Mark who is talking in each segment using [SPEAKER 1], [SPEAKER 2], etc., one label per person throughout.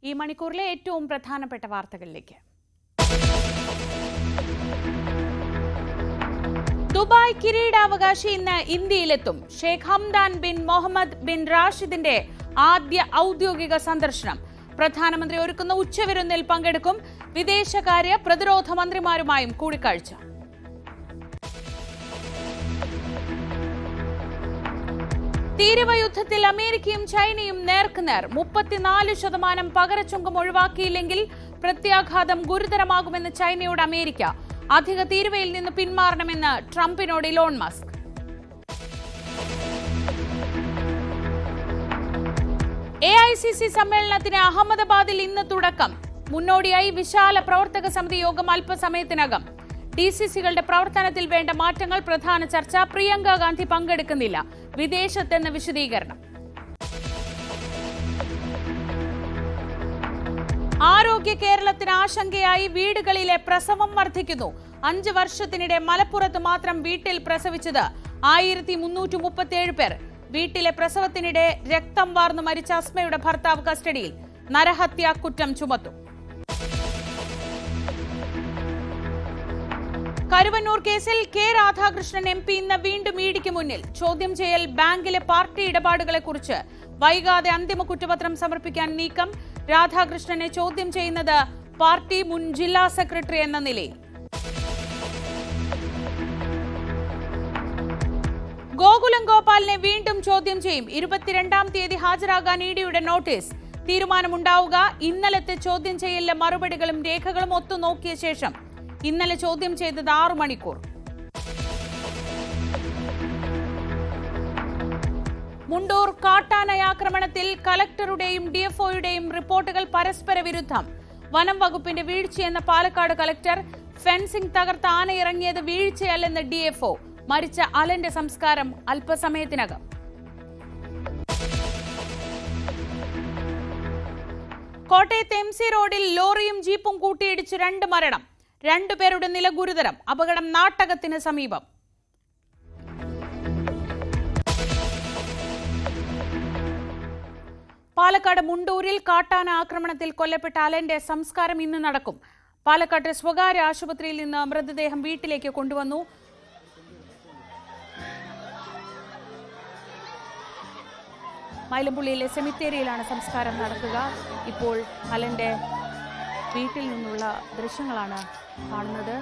[SPEAKER 1] ഈ മണിക്കൂറിലെ ഏറ്റവും പ്രധാനപ്പെട്ട വാർത്തകളിലേക്ക്. ദുബായ് കിരീടാവകാശി ഇന്ന് ഇന്ത്യയിലെത്തും. Sheikh Hamdan bin Mohammed bin റാഷിദിന്റെ ആദ്യ ഔദ്യോഗിക സന്ദർശനം. പ്രധാനമന്ത്രി ഒരുക്കുന്ന ഉച്ചവിരുന്നിൽ പങ്കെടുക്കും. വിദേശകാര്യ പ്രതിരോധ മന്ത്രിമാരുമായും കൂടിക്കാഴ്ച. തീരുവ യുദ്ധത്തിൽ അമേരിക്കയും ചൈനയും നേർക്കുനേർ. 34% പകരച്ചുങ്കം ഒഴിവാക്കിയില്ലെങ്കിൽ പ്രത്യാഘാതം ഗുരുതരമാകുമെന്ന് ചൈനയോട് അമേരിക്ക. അധിക തീരുവയിൽ നിന്ന് പിന്മാറണമെന്ന് ട്രംപിനോട് ഇലോൺ മസ്ക്. AICC സമ്മേളനത്തിന് അഹമ്മദാബാദിൽ ഇന്ന് തുടക്കം. മുന്നോടിയായി വിശാല പ്രവർത്തക സമിതി യോഗം അല്പസമയത്തിനകം. DCCകളുടെ പ്രവർത്തനത്തിൽ വേണ്ട മാറ്റങ്ങൾ പ്രധാന ചർച്ച. പ്രിയങ്ക ഗാന്ധി പങ്കെടുക്കുന്നില്ല. വിദേശത്തെന്ന് വിശദീകരണം. ആരോഗ്യ കേരളത്തിന് ആശങ്കയായി വീടുകളിലെ പ്രസവം വർദ്ധിക്കുന്നു. 5 വർഷത്തിനിടെ മലപ്പുറത്ത് മാത്രം വീട്ടിൽ പ്രസവിച്ചത് 1337 പേർ. വീട്ടിലെ പ്രസവത്തിനിടെ രക്തം വാർന്നു മരിച്ച അസ്മയുടെ ഭർത്താവ് കസ്റ്റഡിയിൽ. നരഹത്യാ കുറ്റം ചുമത്തും. കരുവന്നൂർ കേസിൽ കെ രാധാകൃഷ്ണൻ MP ഇന്ന് വീണ്ടും ഇഡിക്ക് മുന്നിൽ. ചോദ്യം ചെയ്യൽ ബാങ്കിലെ പാർട്ടി ഇടപാടുകളെക്കുറിച്ച് വൈകാതെ അന്തിമ കുറ്റപത്രം സമർപ്പിക്കാൻ നീക്കം. രാധാകൃഷ്ണനെ ചോദ്യം ചെയ്യുന്നത് പാർട്ടി മുൻ ജില്ലാ സെക്രട്ടറി എന്ന നിലയിൽ. ഗോകുലം ഗോപാലിനെ വീണ്ടും ചോദ്യം ചെയ്യും. 22-ാം തീയതി ഹാജരാകാൻ ഇഡിയുടെ നോട്ടീസ്. തീരുമാനമുണ്ടാവുക ഇന്നലത്തെ ചോദ്യം ചെയ്യലിലെ മറുപടികളും രേഖകളും ഒത്തുനോക്കിയ ശേഷം. ഇന്നലെ ചോദ്യം ചെയ്തത് 6 മണിക്കൂർ. മുണ്ടൂർ കാട്ടാനയാക്രമണത്തിൽ കലക്ടറുടെയും DFOയുടെയും റിപ്പോർട്ടുകൾ പരസ്പര വിരുദ്ധം. വനം വകുപ്പിന്റെ വീഴ്ചയെന്ന പാലക്കാട് കലക്ടർ. ഫെൻസിംഗ് തകർത്ത് ആന ഇറങ്ങിയത് വീഴ്ചയല്ലെന്ന് DFO. മരിച്ച അലന്റെ സംസ്കാരം അല്പസമയത്തിനകം. കോട്ടയത്ത് MC റോഡിൽ ലോറിയും ജീപ്പും കൂട്ടിയിടിച്ച് 2 മരണം. 2 പേരുടെ നില ഗുരുതരം. അപകടം നാട്ടകത്തിന് സമീപം. പാലക്കാട് മുണ്ടൂരിൽ കാട്ടാന ആക്രമണത്തിൽ കൊല്ലപ്പെട്ട അലന്റെ സംസ്കാരം ഇന്ന് നടക്കും. പാലക്കാട്ടെ സ്വകാര്യ ആശുപത്രിയിൽ നിന്ന് മൃതദേഹം വീട്ടിലേക്ക് കൊണ്ടുവന്നു. മൈലമ്പുള്ളിയിലെ സെമിത്തേരിയിലാണ് സംസ്കാരം നടക്കുക. ഇപ്പോൾ അലന്റെ വീട്ടിൽ നിന്നുള്ള ദൃശ്യങ്ങളാണ് കാണുന്നത്.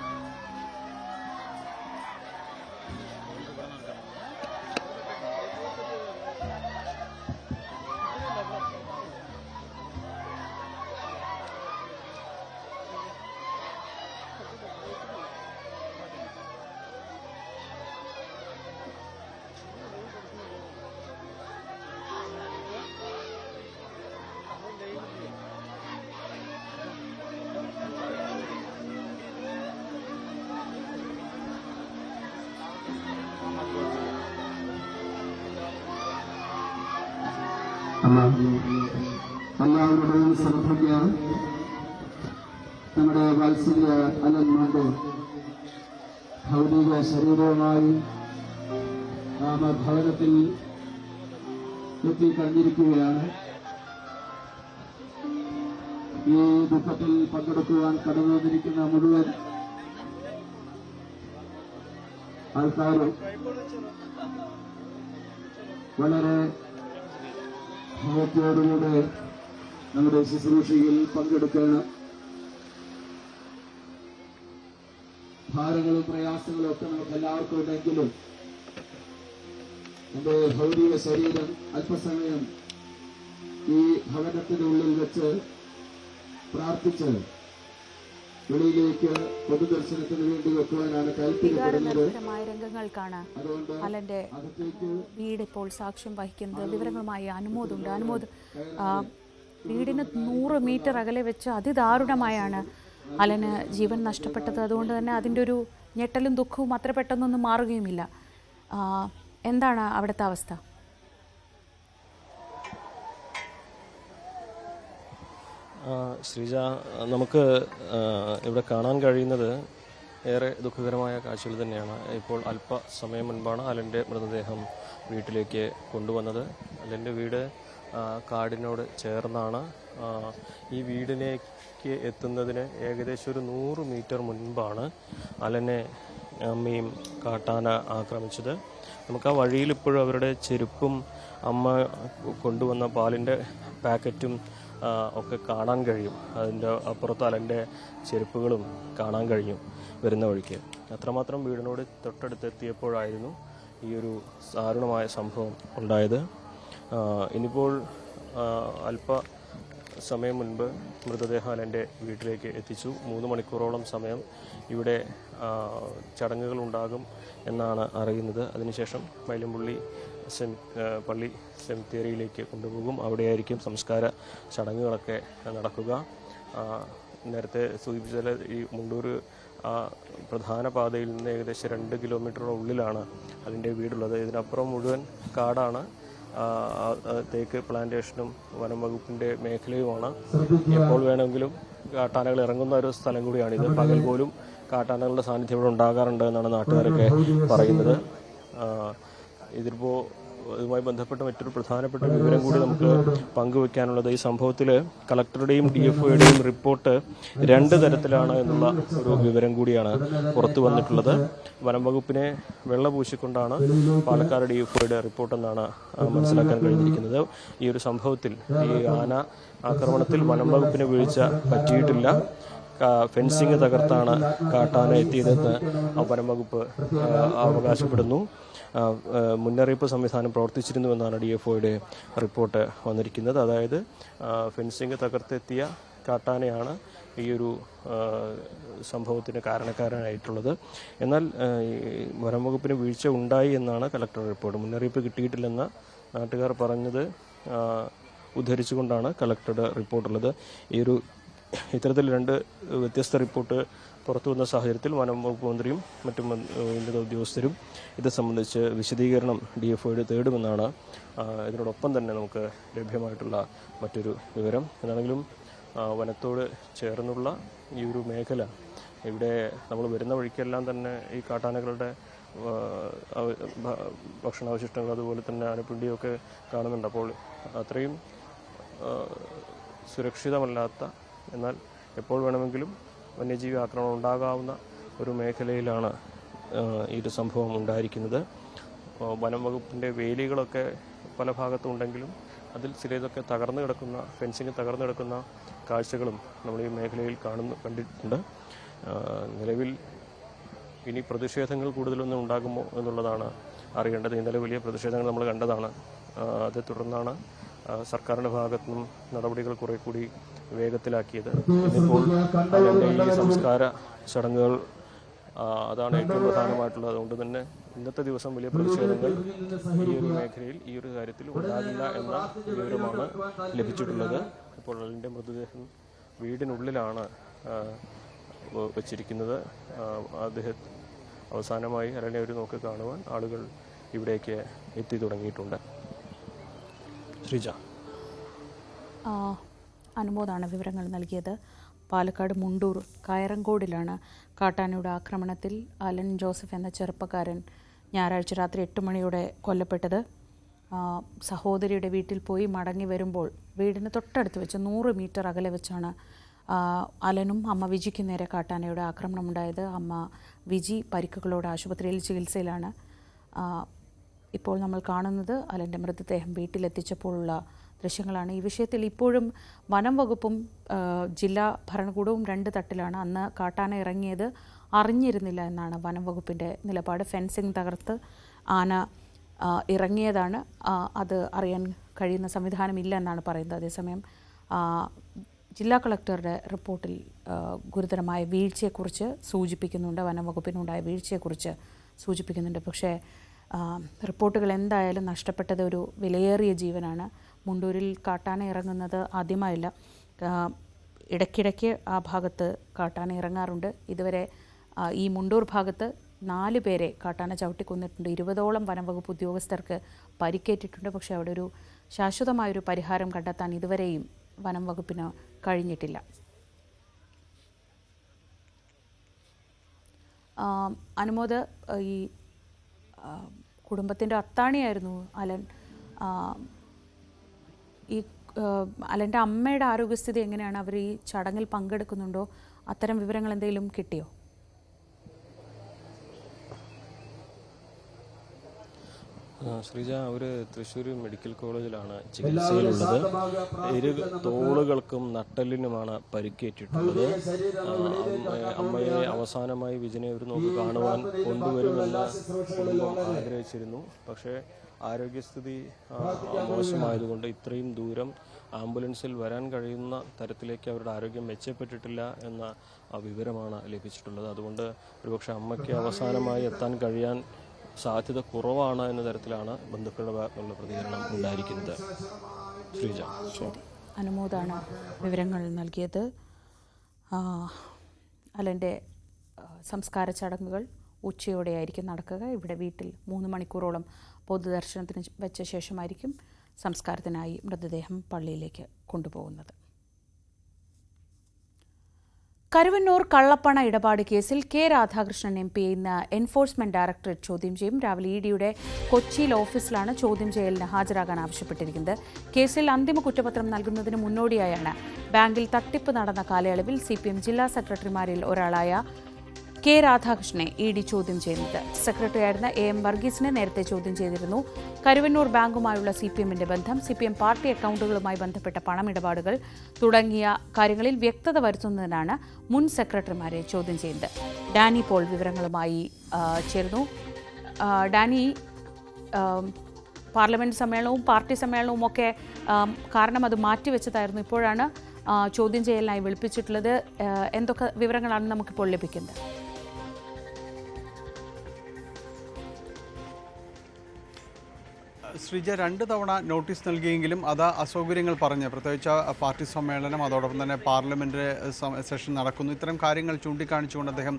[SPEAKER 2] എല്ലാവരുടെയും ശ്രദ്ധയ്ക്ക് നമ്മുടെ വാത്സല്യ അലന്മാരുടെ ഭൗതിക ശരീരവുമായി നാം ഭവനത്തിൽ എത്തിക്കഴിഞ്ഞിരിക്കുകയാണ്. ഈ ദുഃഖത്തിൽ പങ്കെടുക്കുവാൻ കടന്നു വന്നിരിക്കുന്ന മുഴുവൻ ആൾക്കാരും വളരെ ഭയത്തോടുകൂടെ നമ്മുടെ ശുശ്രൂഷയിൽ പങ്കെടുക്കണം. ഭാരങ്ങളും പ്രയാസങ്ങളും ഒക്കെ നമുക്ക് എല്ലാവർക്കും ഉണ്ടെങ്കിലും എന്റെ ഭൗതിക ശരീരം അല്പസമയം ഈ ഭവനത്തിനുള്ളിൽ വെച്ച് പ്രാർത്ഥിച്ച് വെളിയിലേക്ക് പൊതുദർശനത്തിന് വേണ്ടി വെക്കുവാനാണ് താല്പര്യപ്പെടുന്നത്.
[SPEAKER 1] രംഗങ്ങൾക്കാണ് അലന്റെ വീട് ഇപ്പോൾ സാക്ഷ്യം വഹിക്കുന്നത്. വിവരങ്ങളുമായി അനുമോദുണ്ട്. അനുമോദ്, വീടിന് 100 മീറ്റർ അകലെ വെച്ച് അതിദാരുണമായാണ് അലന് ജീവൻ നഷ്ടപ്പെട്ടത്. അതുകൊണ്ട് തന്നെ അതിൻ്റെ ഒരു ഞെട്ടലും ദുഃഖവും അത്ര പെട്ടെന്നൊന്നും മാറുകയുമില്ല. എന്താണ് അവിടുത്തെ അവസ്ഥ?
[SPEAKER 3] ശ്രീജ, നമുക്ക് ഇവിടെ കാണാൻ കഴിയുന്നത് ഏറെ ദുഃഖകരമായ കാഴ്ചകൾ തന്നെയാണ്. ഇപ്പോൾ അല്പസമയം മുൻപാണ് അലൻ്റെ മൃതദേഹം വീട്ടിലേക്ക് കൊണ്ടുവന്നത്. അലൻ്റെ വീട് കാടിനോട് ചേർന്നാണ്. ഈ വീടിലേക്ക് എത്തുന്നതിന് ഏകദേശം ഒരു 100 മീറ്റർ മുൻപാണ് അലനെ അമ്മയും കാട്ടാന ആക്രമിച്ചത്. നമുക്ക് ആ വഴിയിൽ ഇപ്പോഴും അവരുടെ ചെരുപ്പും അമ്മ കൊണ്ടുവന്ന പാലിൻ്റെ പാക്കറ്റും ഒക്കെ കാണാൻ കഴിയും. അതിൻ്റെ അപ്പുറത്ത് അലൻ്റെ ചെരുപ്പുകളും കാണാൻ കഴിഞ്ഞു വരുന്ന വഴിക്ക്. അത്രമാത്രം വീടിനോട് തൊട്ടടുത്തെത്തിയപ്പോഴായിരുന്നു ഈ ഒരു ദാരുണമായ സംഭവം ഉണ്ടായത്. ഇനിയിപ്പോൾ അല്പ സമയം മുൻപ് മൃതദേഹം അലൻ്റെ വീട്ടിലേക്ക് എത്തിച്ചു. 3 മണിക്കൂറോളം സമയം ഇവിടെ ചടങ്ങുകൾ ഉണ്ടാകും എന്നാണ് അറിയുന്നത്. അതിനുശേഷം മൈലമ്പുള്ളി പള്ളി സെമിത്തേരിയിലേക്ക് കൊണ്ടുപോകും. അവിടെയായിരിക്കും സംസ്കാര ചടങ്ങുകളൊക്കെ നടക്കുക. നേരത്തെ സൂചിപ്പിച്ചാൽ ഈ മുണ്ടൂർ പ്രധാന പാതയിൽ നിന്ന് ഏകദേശം 2 കിലോമീറ്ററിന് ഉള്ളിലാണ് അതിൻ്റെ വീടുള്ളത്. ഇതിനപ്പുറം മുഴുവൻ കാടാണ്. തേക്ക് പ്ലാന്റേഷനും വനം വകുപ്പിൻ്റെ മേഖലയുമാണ്. എപ്പോൾ വേണമെങ്കിലും കാട്ടാനകൾ ഇറങ്ങുന്ന ഒരു സ്ഥലം കൂടിയാണിത്. പകൽ പോലും കാട്ടാനകളുടെ സാന്നിധ്യം ഇവിടെ ഉണ്ടാകാറുണ്ട് എന്നാണ് നാട്ടുകാരൊക്കെ പറയുന്നത്. ഇതുമായി ബന്ധപ്പെട്ട മറ്റൊരു പ്രധാനപ്പെട്ട വിവരം കൂടി നമുക്ക് പങ്കുവെക്കാനുള്ളത്, ഈ സംഭവത്തിൽ കളക്ടറുടെയും DFOയുടെയും റിപ്പോർട്ട് 2 തരത്തിലാണ് എന്നുള്ള ഒരു വിവരം കൂടിയാണ് പുറത്തു വന്നിട്ടുള്ളത്. വനം വകുപ്പിനെ വെള്ളപൂശിക്കൊണ്ടാണ് പാലക്കാട് DFOയുടെ റിപ്പോർട്ടെന്നാണ് മനസ്സിലാക്കാൻ കഴിഞ്ഞിരിക്കുന്നത്. ഈ ഒരു സംഭവത്തിൽ, ഈ ആന ആക്രമണത്തിൽ വനം വകുപ്പിന് വീഴ്ച പറ്റിയിട്ടില്ല. ഫെൻസിങ് തകർത്താണ് കാട്ടാന എത്തിയതെന്ന് വനം വകുപ്പ് അവകാശപ്പെടുന്നു. മുന്നറിയിപ്പ് സംവിധാനം പ്രവർത്തിച്ചിരുന്നുവെന്നാണ് DFOയുടെ റിപ്പോർട്ട് വന്നിരിക്കുന്നത്. അതായത് ഫെൻസിങ് തകർത്തെത്തിയ കാട്ടാനയാണ് ഈ ഒരു സംഭവത്തിന് കാരണക്കാരനായിട്ടുള്ളത്. എന്നാൽ വനം വകുപ്പിന് വീഴ്ച ഉണ്ടായി എന്നാണ് കളക്ടർ റിപ്പോർട്ട്. മുന്നറിയിപ്പ് കിട്ടിയിട്ടില്ലെന്ന് നാട്ടുകാർ പറഞ്ഞത് ഉദ്ധരിച്ചുകൊണ്ടാണ് കളക്ടറുടെ റിപ്പോർട്ടുള്ളത്. ഇത്തരത്തിൽ 2 വ്യത്യസ്ത റിപ്പോർട്ട് പുറത്തു വന്ന സാഹചര്യത്തിൽ വനം വകുപ്പ് മന്ത്രിയും മറ്റും ഉന്നത ഉദ്യോഗസ്ഥരും ഇത് സംബന്ധിച്ച് വിശദീകരണം DFOയുടെ തേടുമെന്നാണ് ഇതിനോടൊപ്പം തന്നെ നമുക്ക് ലഭ്യമായിട്ടുള്ള മറ്റൊരു വിവരം. എന്താണെങ്കിലും വനത്തോട് ചേർന്നുള്ള ഈ ഒരു മേഖല, ഇവിടെ നമ്മൾ വരുന്ന വഴിക്കെല്ലാം തന്നെ ഈ കാട്ടാനകളുടെ ഭക്ഷണാവശിഷ്ടങ്ങൾ അതുപോലെ തന്നെ ആനപ്പിണ്ടിയൊക്കെ കാണുന്നുണ്ട്. അപ്പോൾ അത്രയും സുരക്ഷിതമല്ലാത്ത, എന്നാൽ എപ്പോൾ വേണമെങ്കിലും വന്യജീവി ആക്രമണം ഉണ്ടാകാവുന്ന ഒരു മേഖലയിലാണ് ഈ ഒരു സംഭവം ഉണ്ടായിരിക്കുന്നത്. വനം വകുപ്പിൻ്റെ വേലികളൊക്കെ പല ഭാഗത്തും ഉണ്ടെങ്കിലും അതിൽ ചിലതൊക്കെ തകർന്നു കിടക്കുന്ന, ഫെൻസിങ് തകർന്നു കിടക്കുന്ന കാഴ്ചകളും നമ്മൾ ഈ മേഖലയിൽ കണ്ടിട്ടുണ്ട്. നിലവിൽ ഇനി പ്രതിഷേധങ്ങൾ കൂടുതലൊന്നും ഉണ്ടാകുമോ എന്നുള്ളതാണ് അറിയേണ്ടത്. ഇന്നലെ വലിയ പ്രതിഷേധങ്ങൾ നമ്മൾ കണ്ടതാണ്. അതേ തുടർന്നാണ് സർക്കാരിൻ്റെ ഭാഗത്തു നിന്നും നടപടികൾ കുറെ കൂടി വേഗത്തിലാക്കിയത്. ഇന്നിപ്പോൾ അതിൻ്റെ ഈ സംസ്കാര ചടങ്ങുകൾ അതാണ് ഏറ്റവും പ്രധാനമായിട്ടുള്ളത്. അതുകൊണ്ട് തന്നെ ഇന്നത്തെ ദിവസം വലിയ പ്രതിഷേധങ്ങൾ ഈ ഒരു മേഖലയിൽ ഈ ഒരു കാര്യത്തിൽ ഉണ്ടാകില്ല എന്ന വിവരമാണ് ലഭിച്ചിട്ടുള്ളത്. ഇപ്പോൾ അതിൻ്റെ മൃതദേഹം വീടിനുള്ളിലാണ് വച്ചിരിക്കുന്നത്. അവസാനമായി അലനെ ഒരു നോക്ക് കാണുവാൻ ആളുകൾ ഇവിടേക്ക് എത്തി തുടങ്ങിയിട്ടുണ്ട്. ശ്രീജ.
[SPEAKER 1] അനുമോദാണ് വിവരങ്ങൾ നൽകിയത്. പാലക്കാട് മുണ്ടൂർ കയറങ്കോടിലാണ് കാട്ടാനയുടെ ആക്രമണത്തിൽ അലൻ ജോസഫ് എന്ന ചെറുപ്പക്കാരൻ ഞായറാഴ്ച രാത്രി 8 മണിയോടെ കൊല്ലപ്പെട്ടത്. സഹോദരിയുടെ വീട്ടിൽ പോയി മടങ്ങി വരുമ്പോൾ വീടിന് തൊട്ടടുത്ത് വെച്ച് 100 മീറ്റർ അകലെ വെച്ചാണ് അലനും അമ്മ വിജിക്ക് നേരെ കാട്ടാനയുടെ ആക്രമണമുണ്ടായത്. അമ്മ വിജി പരിക്കുകളോടെ ആശുപത്രിയിൽ ചികിത്സയിലാണ്. ഇപ്പോൾ നമ്മൾ കാണുന്നത് അലൻ്റെ മൃതദേഹം വീട്ടിലെത്തിച്ചപ്പോഴുള്ള ദൃശ്യങ്ങളാണ്. ഈ വിഷയത്തിൽ ഇപ്പോഴും വനം വകുപ്പും ജില്ലാ ഭരണകൂടവും 2 തട്ടിലാണ്. അന്ന് കാട്ടാന ഇറങ്ങിയത് അറിഞ്ഞിരുന്നില്ല എന്നാണ് വനം വകുപ്പിൻ്റെ നിലപാട്. ഫെൻസിങ് തകർത്ത് ആന ഇറങ്ങിയതാണ്, അത് അറിയാൻ കഴിയുന്ന സംവിധാനമില്ല എന്നാണ് പറയുന്നത്. അതേസമയം ജില്ലാ കളക്ടറുടെ റിപ്പോർട്ടിൽ ഗുരുതരമായ വീഴ്ചയെക്കുറിച്ച് സൂചിപ്പിക്കുന്നുണ്ട്, വനം വകുപ്പിനുണ്ടായ വീഴ്ചയെക്കുറിച്ച് സൂചിപ്പിക്കുന്നുണ്ട്. പക്ഷേ റിപ്പോർട്ടുകൾ എന്തായാലും നഷ്ടപ്പെട്ടത് ഒരു വിലയേറിയ ജീവനാണ്. മുണ്ടൂരിൽ കാട്ടാന ഇറങ്ങുന്നത് ആദ്യമായില്ല. ഇടയ്ക്കിടയ്ക്ക് ആ ഭാഗത്ത് കാട്ടാന ഇറങ്ങാറുണ്ട്. ഇതുവരെ ഈ മുണ്ടൂർ ഭാഗത്ത് 4 പേരെ കാട്ടാന ചവിട്ടിക്കൊന്നിട്ടുണ്ട്. 20ഓളം വനം വകുപ്പ് ഉദ്യോഗസ്ഥർക്ക് പരിക്കേറ്റിട്ടുണ്ട്. പക്ഷേ അവിടെ ഒരു ശാശ്വതമായൊരു പരിഹാരം കണ്ടെത്താൻ ഇതുവരെയും വനം വകുപ്പിന് കഴിഞ്ഞിട്ടില്ല. അനുമോദ്, ഈ കുടുംബത്തിൻ്റെ അത്താണിയായിരുന്നു അലൻ. ഈ അലൻ്റെ അമ്മയുടെ ആരോഗ്യസ്ഥിതി എങ്ങനെയാണ്? അവർ ഈ ചടങ്ങിൽ പങ്കെടുക്കുന്നുണ്ടോ? അത്തരം വിവരങ്ങൾ എന്തെങ്കിലും കിട്ടിയോ?
[SPEAKER 3] ശ്രീജ, അവർ തൃശ്ശൂർ മെഡിക്കൽ കോളേജിലാണ് ചികിത്സയിലുള്ളത്. ഇരു തോളുകൾക്കും നട്ടെല്ലിനുമാണ് പരിക്കേറ്റിട്ടുള്ളത്. അമ്മയെ അവസാനമായി വിജയനെ ഒരു നോക്ക് കാണുവാൻ കൊണ്ടുവരുമെന്ന് കുടുംബം ആഗ്രഹിച്ചിരുന്നു. പക്ഷേ ആരോഗ്യസ്ഥിതി മോശമായതുകൊണ്ട് ഇത്രയും ദൂരം ആംബുലൻസിൽ വരാൻ കഴിയുന്ന തരത്തിലേക്ക് അവരുടെ ആരോഗ്യം മെച്ചപ്പെട്ടിട്ടില്ല എന്ന വിവരമാണ് ലഭിച്ചിട്ടുള്ളത്. അതുകൊണ്ട് ഒരുപക്ഷെ അമ്മയ്ക്ക് അവസാനമായി എത്താൻ കഴിയാൻ സാധ്യത കുറവാണ് എന്ന തരത്തിലാണ് ബന്ധുക്കളുടെ ഭാഗത്തുള്ള പ്രതികരണം ഉണ്ടായിരിക്കുന്നത്. ശ്രീജ.
[SPEAKER 1] ശരി, അനുമോദാണ് വിവരങ്ങൾ നൽകിയത്. അലൻ്റെ സംസ്കാര ചടങ്ങുകൾ ഉച്ചയോടെയായിരിക്കും നടക്കുക. ഇവിടെ വീട്ടിൽ 3 മണിക്കൂറോളം പൊതുദർശനത്തിന് വെച്ച ശേഷമായിരിക്കും സംസ്കാരത്തിനായി മൃതദേഹം പള്ളിയിലേക്ക് കൊണ്ടുപോകുന്നത്. കരുവന്നൂർ കള്ളപ്പണ ഇടപാട് കേസിൽ കെ രാധാകൃഷ്ണൻ MP ഇന്ന് എൻഫോഴ്സ്മെന്റ് ഡയറക്ടറേറ്റ് ചോദ്യം ചെയ്യും. രാവിലെ EDയുടെ കൊച്ചിയിൽ ഓഫീസിലാണ് ചോദ്യം ചെയ്യലിന് ഹാജരാകാൻ ആവശ്യപ്പെട്ടിരിക്കുന്നത്. കേസിൽ അന്തിമ കുറ്റപത്രം നൽകുന്നതിന് മുന്നോടിയായാണ് ബാങ്കിൽ തട്ടിപ്പ് നടന്ന കാലയളവിൽ CPM ജില്ലാ സെക്രട്ടറിമാരിൽ ഒരാളായ കെ രാധാകൃഷ്ണനെ ED ചോദ്യം ചെയ്യുന്നത്. സെക്രട്ടറിയായിരുന്ന AM വർഗീസിനെ നേരത്തെ ചോദ്യം ചെയ്തിരുന്നു. കരുവന്നൂർ ബാങ്കുമായുള്ള CPMന്റെ ബന്ധം, CPM പാർട്ടി അക്കൗണ്ടുകളുമായി ബന്ധപ്പെട്ട പണമിടപാടുകൾ തുടങ്ങിയ കാര്യങ്ങളിൽ വ്യക്തത വരുത്തുന്നതിനാണ് മുൻ സെക്രട്ടറിമാരെ ചോദ്യം ചെയ്യുന്നത്. ഡാനി പോൾ വിവരങ്ങളുമായി ചേർന്നു. ഡാനി, പാർലമെന്റ് സമ്മേളനവും പാർട്ടി സമ്മേളനവും ഒക്കെ കാരണം അത് മാറ്റിവെച്ചതായിരുന്നു. ഇപ്പോഴാണ് ചോദ്യം ചെയ്യലിനായി വിളിപ്പിച്ചിട്ടുള്ളത്. എന്തൊക്കെ വിവരങ്ങളാണ് നമുക്കിപ്പോൾ ലഭിക്കുന്നത്?
[SPEAKER 4] ശ്രീജ, 2 തവണ നോട്ടീസ് നൽകിയെങ്കിലും അത് അസൗകര്യങ്ങൾ പറഞ്ഞ്, പ്രത്യേകിച്ച് പാർട്ടി സമ്മേളനം, അതോടൊപ്പം തന്നെ പാർലമെന്റ് സെഷൻ നടക്കുന്നു, ഇത്തരം കാര്യങ്ങൾ ചൂണ്ടിക്കാണിച്ചുകൊണ്ട് അദ്ദേഹം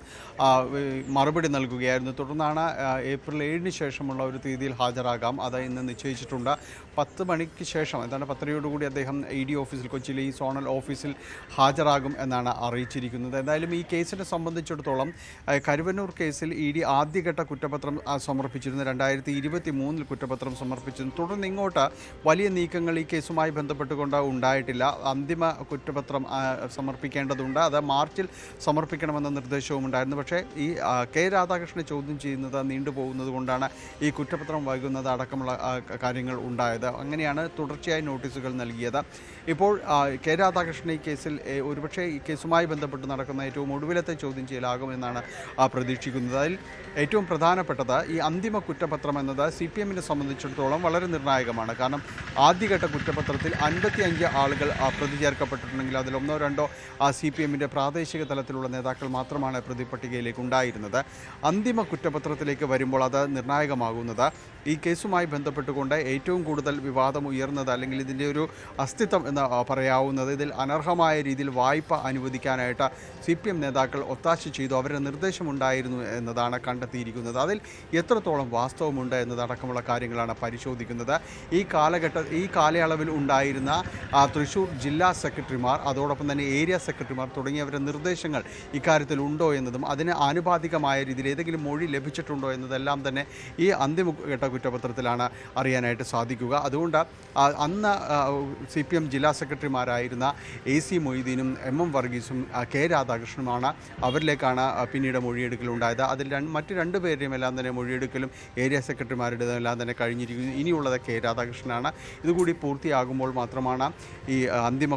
[SPEAKER 4] മറുപടി നൽകുകയായിരുന്നു. തുടർന്നാണ് ഏപ്രിൽ 7 ശേഷമുള്ള ഒരു തീയതിയിൽ ഹാജരാകാം, അത് ഇന്ന് നിശ്ചയിച്ചിട്ടുണ്ട്. 10 മണിക്ക് ശേഷം, എന്താണ് 10:30യോടുകൂടി അദ്ദേഹം ED ഓഫീസിൽ, കൊച്ചിയിലെ ഈ സോണൽ ഓഫീസിൽ ഹാജരാകും എന്നാണ് അറിയിച്ചിരിക്കുന്നത്. എന്തായാലും ഈ കേസിനെ സംബന്ധിച്ചിടത്തോളം കരുവന്നൂർ കേസിൽ ED ആദ്യഘട്ട കുറ്റപത്രം സമർപ്പിച്ചിരുന്നു. 2023 കുറ്റപത്രം സമർപ്പിച്ചിരുന്നു. തുടർന്ന് ഇങ്ങോട്ട് വലിയ നീക്കങ്ങൾ ഈ കേസുമായി ബന്ധപ്പെട്ടുകൊണ്ട് ഉണ്ടായിട്ടില്ല. അന്തിമ കുറ്റപത്രം സമർപ്പിക്കേണ്ടതുണ്ട്, അത് മാർച്ചിൽ സമർപ്പിക്കണമെന്ന നിർദ്ദേശവും ഉണ്ടായിരുന്നു. പക്ഷേ ഈ കെ രാധാകൃഷ്ണനെ ചോദ്യം ചെയ്യുന്നത് നീണ്ടുപോകുന്നത് കൊണ്ടാണ് ഈ കുറ്റപത്രം വൈകുന്നത് അടക്കമുള്ള കാര്യങ്ങൾ ഉണ്ടായത്. അങ്ങനെയാണ് തുടർച്ചയായി നോട്ടീസുകൾ നൽകിയത്. ഇപ്പോൾ കെ രാധാകൃഷ്ണൻ ഈ കേസിൽ ഒരുപക്ഷെ ഈ കേസുമായി ബന്ധപ്പെട്ട് നടക്കുന്ന ഏറ്റവും ഒടുവിലത്തെ ചോദ്യം ചെയ്യലാകുമെന്നാണ് പ്രതീക്ഷിക്കുന്നത്. അതിൽ ഏറ്റവും പ്രധാനപ്പെട്ടത് ഈ അന്തിമ കുറ്റപത്രം എന്നത് CPMനെ സംബന്ധിച്ചിടത്തോളം വളരെ നിർണായകമാണ്. കാരണം ആദ്യഘട്ട കുറ്റപത്രത്തിൽ 55 ആളുകൾ പ്രതി ചേർക്കപ്പെട്ടിട്ടുണ്ടെങ്കിൽ അതിൽ 1-2 CPMന്റെ പ്രാദേശിക തലത്തിലുള്ള നേതാക്കൾ മാത്രമാണ് പ്രതിപട്ടികയിലേക്ക് ഉണ്ടായിരുന്നത്. അന്തിമ കുറ്റപത്രത്തിലേക്ക് വരുമ്പോൾ അത് നിർണായകമാകുന്നത് ഈ കേസുമായി ബന്ധപ്പെട്ടുകൊണ്ട് ഏറ്റവും കൂടുതൽ വിവാദം ഉയർന്നത്, അല്ലെങ്കിൽ ഇതിൻ്റെ ഒരു അസ്തിത്വം എന്ന് പറയാവുന്നത്, ഇതിൽ അനർഹമായ രീതിയിൽ വായ്പ അനുവദിക്കാനായിട്ട് CPM നേതാക്കൾ ഒത്താശ ചെയ്തു, അവരുടെ നിർദ്ദേശമുണ്ടായിരുന്നു എന്നതാണ് കണ്ടെത്തിയിരിക്കുന്നത്. അതിൽ എത്രത്തോളം വാസ്തവമുണ്ട് എന്നതടക്കമുള്ള കാര്യങ്ങളാണ് പരിശോധിക്കുന്നത്. ഈ കാലയളവിൽ ഉണ്ടായിരുന്ന തൃശ്ശൂർ ജില്ലാ സെക്രട്ടറിമാർ, അതോടൊപ്പം തന്നെ ഏരിയ സെക്രട്ടറിമാർ തുടങ്ങിയവരുടെ നിർദ്ദേശങ്ങൾ ഇക്കാര്യത്തിൽ ഉണ്ടോ എന്നതും അതിന് ആനുപാതികമായ രീതിയിൽ ഏതെങ്കിലും മൊഴി ലഭിച്ചിട്ടുണ്ടോ എന്നതെല്ലാം തന്നെ ഈ അന്തിമഘട്ട കുറ്റപത്രത്തിലാണ് അറിയാനായിട്ട് സാധിക്കുക. അതുകൊണ്ട് അന്ന് CPM ജില്ലാ സെക്രട്ടറിമാരായിരുന്ന AC മൊയ്തീനും MM വർഗീസും കെ രാധാകൃഷ്ണനുമാണ്. അവരിലേക്കാണ് പിന്നീട് മൊഴിയെടുക്കലുണ്ടായത്. അതിൽ മറ്റ് 2 പേരുടെയും എല്ലാം തന്നെ മൊഴിയെടുക്കലും ഏരിയ സെക്രട്ടറിമാരുടേതെല്ലാം തന്നെ കഴിഞ്ഞിരിക്കുന്നു. ഇനിയുള്ളത് കെ രാധാകൃഷ്ണനാണ്. ഇതുകൂടി പൂർത്തിയാകുമ്പോൾ മാത്രമാണ് ഈ അന്തിമ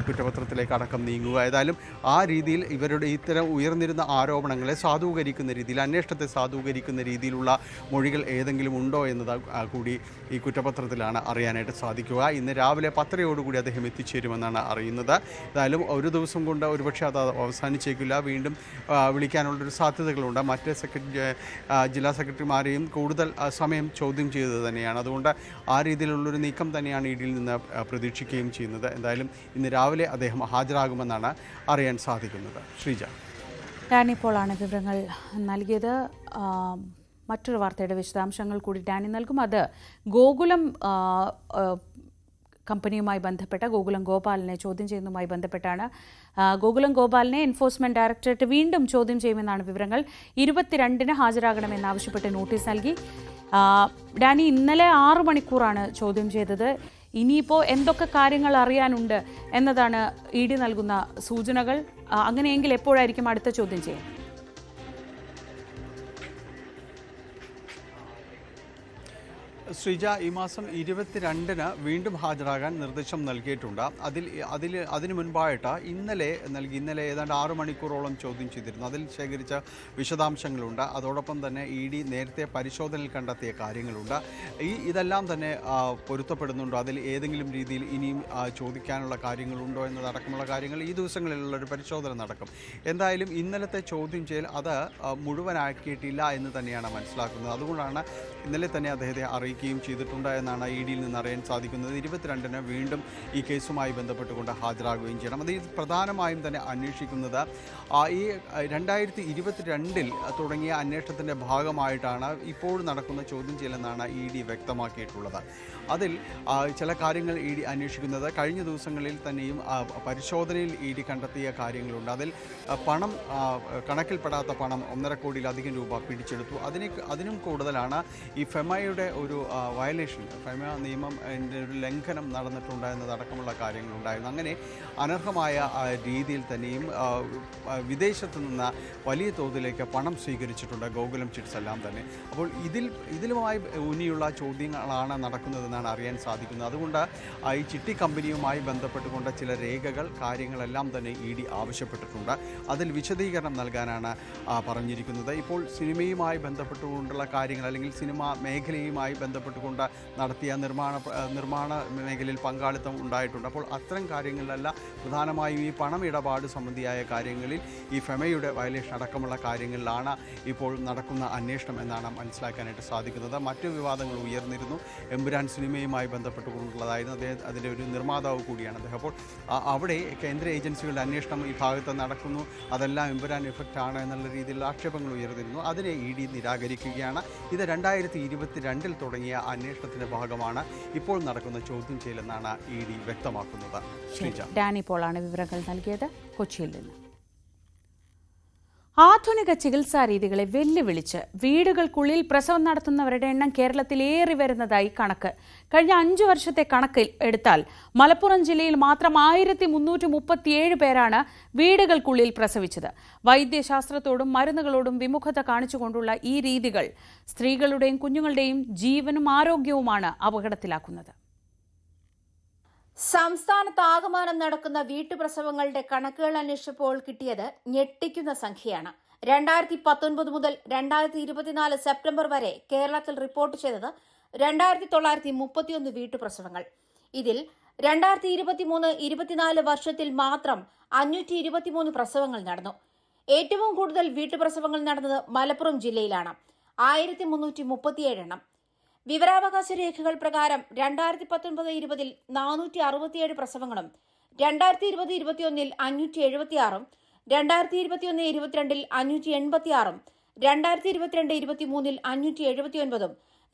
[SPEAKER 4] കുറ്റപത്രത്തിലേക്ക് അടക്കം നീങ്ങുക. ഏതായാലും ആ രീതിയിൽ ഇവരുടെ ഇത്തരം ഉയർന്നിരുന്ന ആരോപണങ്ങളെ സാധൂകരിക്കുന്ന രീതിയിൽ, അന്വേഷണത്തെ സാധൂകരിക്കുന്ന രീതിയിലുള്ള മൊഴികൾ ഏതെങ്കിലും ഉണ്ടോ എന്നത് കൂടി ഈ കുറ്റപത്രത്തിലാണ് അറിയാനായിട്ട് സാധിക്കുക. ഇന്ന് രാവിലെ 10:30യോടുകൂടി അദ്ദേഹം എത്തിച്ചേരുമെന്നാണ് അറിയുന്നത്. ഏതായാലും ഒരു ദിവസം കൊണ്ട് ഒരുപക്ഷെ അത് അവസാനിച്ചേക്കില്ല, വീണ്ടും വിളിക്കാനുള്ളൊരു സാധ്യതകളുണ്ട്. മറ്റ് ജില്ലാ സെക്രട്ടറിമാരെയും കൂടുതൽ സമയം ചോദ്യം ചെയ്തത് തന്നെയാണ്. അതുകൊണ്ട് ആ രീതിയിലുള്ളൊരു നീക്കം തന്നെയാണ് EDയിൽ നിന്ന് പ്രതീക്ഷിക്കുകയും ചെയ്യുന്നത്. എന്തായാലും ഇന്ന് രാവിലെ അദ്ദേഹം ഹാജരാകുമെന്നാണ് അറിയാൻ സാധിക്കുന്നത്. ശ്രീജ.
[SPEAKER 1] ഡാനി പോളാണ് വിവരങ്ങൾ നൽകിയത്. മറ്റൊരു വാർത്തയുടെ വിശദാംശങ്ങൾ കൂടി ഡാനി നൽകും. അത് ഗോകുലം കമ്പനിയുമായി ബന്ധപ്പെട്ട ഗോകുലം ഗോപാലിനെ ചോദ്യം ചെയ്യുന്നതുമായി ബന്ധപ്പെട്ടാണ്. ഗോകുലം ഗോപാലിനെ എൻഫോഴ്സ്മെന്റ് ഡയറക്ടറേറ്റ് വീണ്ടും ചോദ്യം ചെയ്യുമെന്നാണ് വിവരങ്ങൾ. 22-ന് ഹാജരാകണമെന്നാവശ്യപ്പെട്ട് നോട്ടീസ് നൽകി. ഡാനി, ഇന്നലെ 6 മണിക്കൂറാണ് ചോദ്യം ചെയ്തത്. ഇനിയിപ്പോൾ എന്തൊക്കെ കാര്യങ്ങൾ അറിയാനുണ്ട് എന്നതാണ് ED നൽകുന്ന സൂചനകൾ. അങ്ങനെയെങ്കിൽ എപ്പോഴായിരിക്കും അടുത്ത ചോദ്യം ചെയ്യുക?
[SPEAKER 4] ശ്രീജ, ഈ മാസം 22-ന് വീണ്ടും ഹാജരാകാൻ നിർദ്ദേശം നൽകിയിട്ടുണ്ട്. അതിന് മുൻപായിട്ട് ഇന്നലെ ഏതാണ്ട് 6 മണിക്കൂറോളം ചോദ്യം ചെയ്തിരുന്നു. അതിൽ ശേഖരിച്ച വിശദാംശങ്ങളുണ്ട്. അതോടൊപ്പം തന്നെ ED നേരത്തെ പരിശോധനയിൽ കണ്ടെത്തിയ കാര്യങ്ങളുണ്ട്. ഇതെല്ലാം തന്നെ പൊരുത്തപ്പെടുന്നുണ്ടോ, അതിൽ ഏതെങ്കിലും രീതിയിൽ ഇനിയും ചോദിക്കാനുള്ള കാര്യങ്ങളുണ്ടോ എന്നതടക്കമുള്ള കാര്യങ്ങൾ ഈ ദിവസങ്ങളിലുള്ളൊരു പരിശോധന നടക്കും. എന്തായാലും ഇന്നലത്തെ ചോദ്യം ചെയ്യൽ അത് മുഴുവനാക്കിയിട്ടില്ല എന്ന് തന്നെയാണ് മനസ്സിലാക്കുന്നത്. അതുകൊണ്ടാണ് ഇന്നലെ തന്നെ അദ്ദേഹത്തെ അറിയിക്കുകയും ചെയ്തിട്ടുണ്ട് എന്നാണ് EDയിൽ നിന്ന് അറിയാൻ സാധിക്കുന്നത്. 22-ന് വീണ്ടും ഈ കേസുമായി ബന്ധപ്പെട്ടുകൊണ്ട് ഹാജരാകുകയും ചെയ്യണം. അത് പ്രധാനമായും തന്നെ അന്വേഷിക്കുന്നത് ഈ 2022-ൽ തുടങ്ങിയ അന്വേഷണത്തിൻ്റെ ഭാഗമായിട്ടാണ് ഇപ്പോൾ നടക്കുന്ന ചോദ്യം ചെയ്യലെന്നാണ് ED വ്യക്തമാക്കിയിട്ടുള്ളത്. അതിൽ ചില കാര്യങ്ങൾ ED അന്വേഷിക്കുന്നത് കഴിഞ്ഞ ദിവസങ്ങളിൽ തന്നെയും പരിശോധനയിൽ ED കണ്ടെത്തിയ കാര്യങ്ങളുണ്ട്. അതിൽ പണം, കണക്കിൽപ്പെടാത്ത പണം 1.5 കോടിയിലധികം രൂപ പിടിച്ചെടുത്തു. അതിനും കൂടുതലാണ് ഈ ഫെമയുടെ ഒരു വയലേഷൻ, ഫെമ നിയമം ഒരു ലംഘനം നടന്നിട്ടുണ്ട് എന്നതടക്കമുള്ള കാര്യങ്ങളുണ്ടായിരുന്നു. അങ്ങനെ അനർഹമായ രീതിയിൽ തന്നെയും വിദേശത്ത് നിന്ന് വലിയ തോതിലേക്ക് പണം സ്വീകരിച്ചിട്ടുണ്ട് ഗോകുലം ചിറ്റ്സ് എല്ലാം തന്നെ. അപ്പോൾ ഇതിലുമായി ഊന്നിയുള്ള ചോദ്യങ്ങളാണ് നടക്കുന്നതെന്നാണ് അറിയാൻ സാധിക്കുന്നത്. അതുകൊണ്ട് ഈ ചിട്ടി കമ്പനിയുമായി ബന്ധപ്പെട്ടുകൊണ്ട് ചില രേഖകൾ, കാര്യങ്ങളെല്ലാം തന്നെ ED ആവശ്യപ്പെട്ടിട്ടുണ്ട്. അതിൽ വിശദീകരണം നൽകാനാണ് പറഞ്ഞിരിക്കുന്നത്. ഇപ്പോൾ സിനിമയുമായി ബന്ധപ്പെട്ടുകൊണ്ടുള്ള കാര്യങ്ങൾ, അല്ലെങ്കിൽ സിനിമാ മേഖലയുമായി ബന്ധപ്പെട്ടുകൊണ്ട് നടത്തിയ നിർമ്മാണ മേഖലയിൽ പങ്കാളിത്തം ഉണ്ടായിട്ടുണ്ട്. അപ്പോൾ അത്തരം കാര്യങ്ങളിലെല്ലാം പ്രധാനമായും ഈ പണമിടപാട് സംബന്ധിയായ കാര്യങ്ങളിൽ ഈ ഫെമയുടെ വയലേഷൻ അടക്കമുള്ള കാര്യങ്ങളിലാണ് ഇപ്പോൾ നടക്കുന്ന അന്വേഷണം എന്നാണ് മനസ്സിലാക്കാനായിട്ട് സാധിക്കുന്നത്. മറ്റു വിവാദങ്ങൾ ഉയർന്നിരുന്നു. എമ്പുരാൻ സിനിമയുമായി ബന്ധപ്പെട്ടുകൊണ്ടുള്ളതായിരുന്നു. അതിൻ്റെ ഒരു നിർമ്മാതാവ് കൂടിയാണ് അദ്ദേഹം. അപ്പോൾ അവിടെ കേന്ദ്ര ഏജൻസികളുടെ അന്വേഷണം ഈ ഭാഗത്ത് നടക്കുന്നു, അതെല്ലാം എമ്പുരാൻ എഫക്റ്റ് ആണ് എന്നുള്ള രീതിയിലുള്ള ആക്ഷേപങ്ങൾ ഉയർന്നിരുന്നു. അതിനെ ED നിരാകരിക്കുകയാണ്. ഇത് 2022-ൽ തുടങ്ങിയ അന്വേഷണത്തിന്റെ ഭാഗമാണ് ഇപ്പോൾ നടക്കുന്ന ചോദ്യം ചെയ്യലെന്നാണ് ED വ്യക്തമാക്കുന്നത്.
[SPEAKER 1] ഡാനി പോളാണ് വിവരങ്ങൾ നൽകിയത് കൊച്ചിയിൽ നിന്ന്. ആധുനിക ചികിത്സാ രീതികളെ വെല്ലുവിളിച്ച് വീടുകൾക്കുള്ളിൽ പ്രസവം നടത്തുന്നവരുടെ എണ്ണം കേരളത്തിൽ ഏറി വരുന്നതായി കണക്ക്. കഴിഞ്ഞ 5 വർഷത്തെ കണക്കിൽ എടുത്താൽ മലപ്പുറം ജില്ലയിൽ മാത്രം 1337 പേരാണ് വീടുകൾക്കുള്ളിൽ പ്രസവിച്ചത്. വൈദ്യശാസ്ത്രത്തോടും മരുന്നുകളോടും വിമുഖത കാണിച്ചുകൊണ്ടുള്ള ഈ രീതികൾ സ്ത്രീകളുടെയും കുഞ്ഞുങ്ങളുടെയും ജീവനും ആരോഗ്യവുമാണ് അപകടത്തിലാക്കുന്നത്.
[SPEAKER 5] സംസ്ഥാനത്താകമാനം നടക്കുന്ന വീട്ടുപ്രസവങ്ങളുടെ കണക്കുകൾ അന്വേഷിച്ചപ്പോൾ കിട്ടിയത് ഞെട്ടിക്കുന്ന സംഖ്യയാണ്. 2019 മുതൽ 2024 സെപ്റ്റംബർ വരെ കേരളത്തിൽ റിപ്പോർട്ട് ചെയ്തത് 2931 വീട്ടുപ്രസവങ്ങൾ. ഇതിൽ 2023-24 വർഷത്തിൽ മാത്രം 523 പ്രസവങ്ങൾ നടന്നു. ഏറ്റവും കൂടുതൽ വീട്ടുപ്രസവങ്ങൾ നടന്നത് മലപ്പുറം ജില്ലയിലാണ്, 1337 എണ്ണം. വിവരാവകാശ രേഖകൾ പ്രകാരം 2019-20 467 പ്രസവങ്ങളും 2020-21 576, 2021-22 586, 2022-23 579,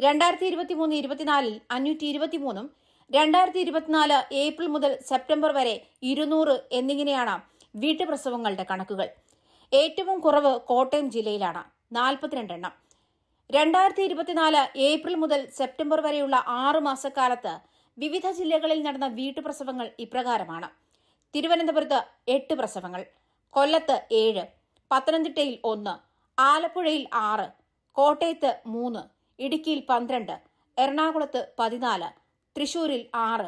[SPEAKER 5] 2023-24 523, 2024 ഏപ്രിൽ മുതൽ സെപ്റ്റംബർ വരെ 200 എന്നിങ്ങനെയാണ് വീട്ടുപ്രസവങ്ങളുടെ കണക്കുകൾ. ഏറ്റവും കുറവ് കോട്ടയം ജില്ലയിലാണ്, 42 എണ്ണം. 2024 ഏപ്രിൽ മുതൽ സെപ്റ്റംബർ വരെയുള്ള 6 മാസക്കാലത്ത് വിവിധ ജില്ലകളിൽ നടന്ന വീട്ടുപ്രസവങ്ങൾ ഇപ്രകാരമാണ്. തിരുവനന്തപുരത്ത് 8 പ്രസവങ്ങൾ, കൊല്ലത്ത് 7, പത്തനംതിട്ടയിൽ 1, ആലപ്പുഴയിൽ 6, കോട്ടയത്ത് 3, ഇടുക്കിയിൽ 12, എറണാകുളത്ത് 14, തൃശൂരിൽ 6,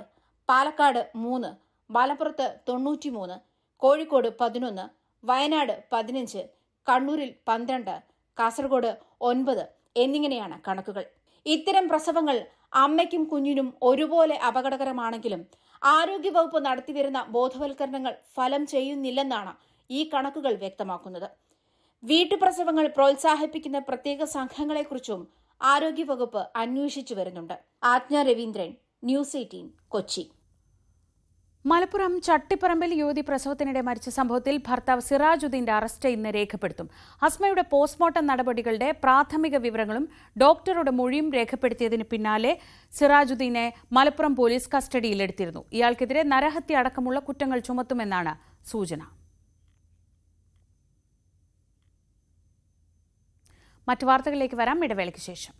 [SPEAKER 5] പാലക്കാട് 3, മലപ്പുറത്ത് 93, കോഴിക്കോട് 11, വയനാട് 15, കണ്ണൂരിൽ 12, കാസർഗോഡ് 9 എന്നിങ്ങനെയാണ് കണക്കുകൾ. ഇത്തരം പ്രസവങ്ങൾ അമ്മയ്ക്കും കുഞ്ഞിനും ഒരുപോലെ അപകടകരമാണെങ്കിലും ആരോഗ്യവകുപ്പ് നടത്തിവരുന്ന ബോധവൽക്കരണങ്ങൾ ഫലം ചെയ്യുന്നില്ലെന്നാണ് ഈ കണക്കുകൾ വ്യക്തമാക്കുന്നത്. വീട്ടുപ്രസവങ്ങൾ പ്രോത്സാഹിപ്പിക്കുന്ന പ്രത്യേക സംഘങ്ങളെക്കുറിച്ചും ആരോഗ്യവകുപ്പ് അന്വേഷിച്ചു വരുന്നുണ്ട്. ആജ്ഞ രവീന്ദ്രൻ, ന്യൂസ് 18, കൊച്ചി.
[SPEAKER 1] മലപ്പുറം ചട്ടിപ്പറമ്പിൽ യുവതി പ്രസവത്തിനിടെ മരിച്ച സംഭവത്തിൽ ഭർത്താവ് സിറാജുദ്ദീന്റെ അറസ്റ്റ് ഇന്ന് രേഖപ്പെടുത്തും. അസ്മയുടെ പോസ്റ്റ്മോർട്ടം നടപടികളുടെ പ്രാഥമിക വിവരങ്ങളും ഡോക്ടറുടെ മൊഴിയും രേഖപ്പെടുത്തിയതിന് പിന്നാലെ സിറാജുദ്ദീനെ മലപ്പുറം പോലീസ് കസ്റ്റഡിയിലെടുത്തിരുന്നു. ഇയാൾക്കെതിരെ നരഹത്യ അടക്കമുള്ള കുറ്റങ്ങൾ ചുമത്തുമെന്നാണ് സൂചന. മറ്റു വാർത്തകളിലേക്ക് വരാം, ഇടവേളയ്ക്ക് ശേഷം.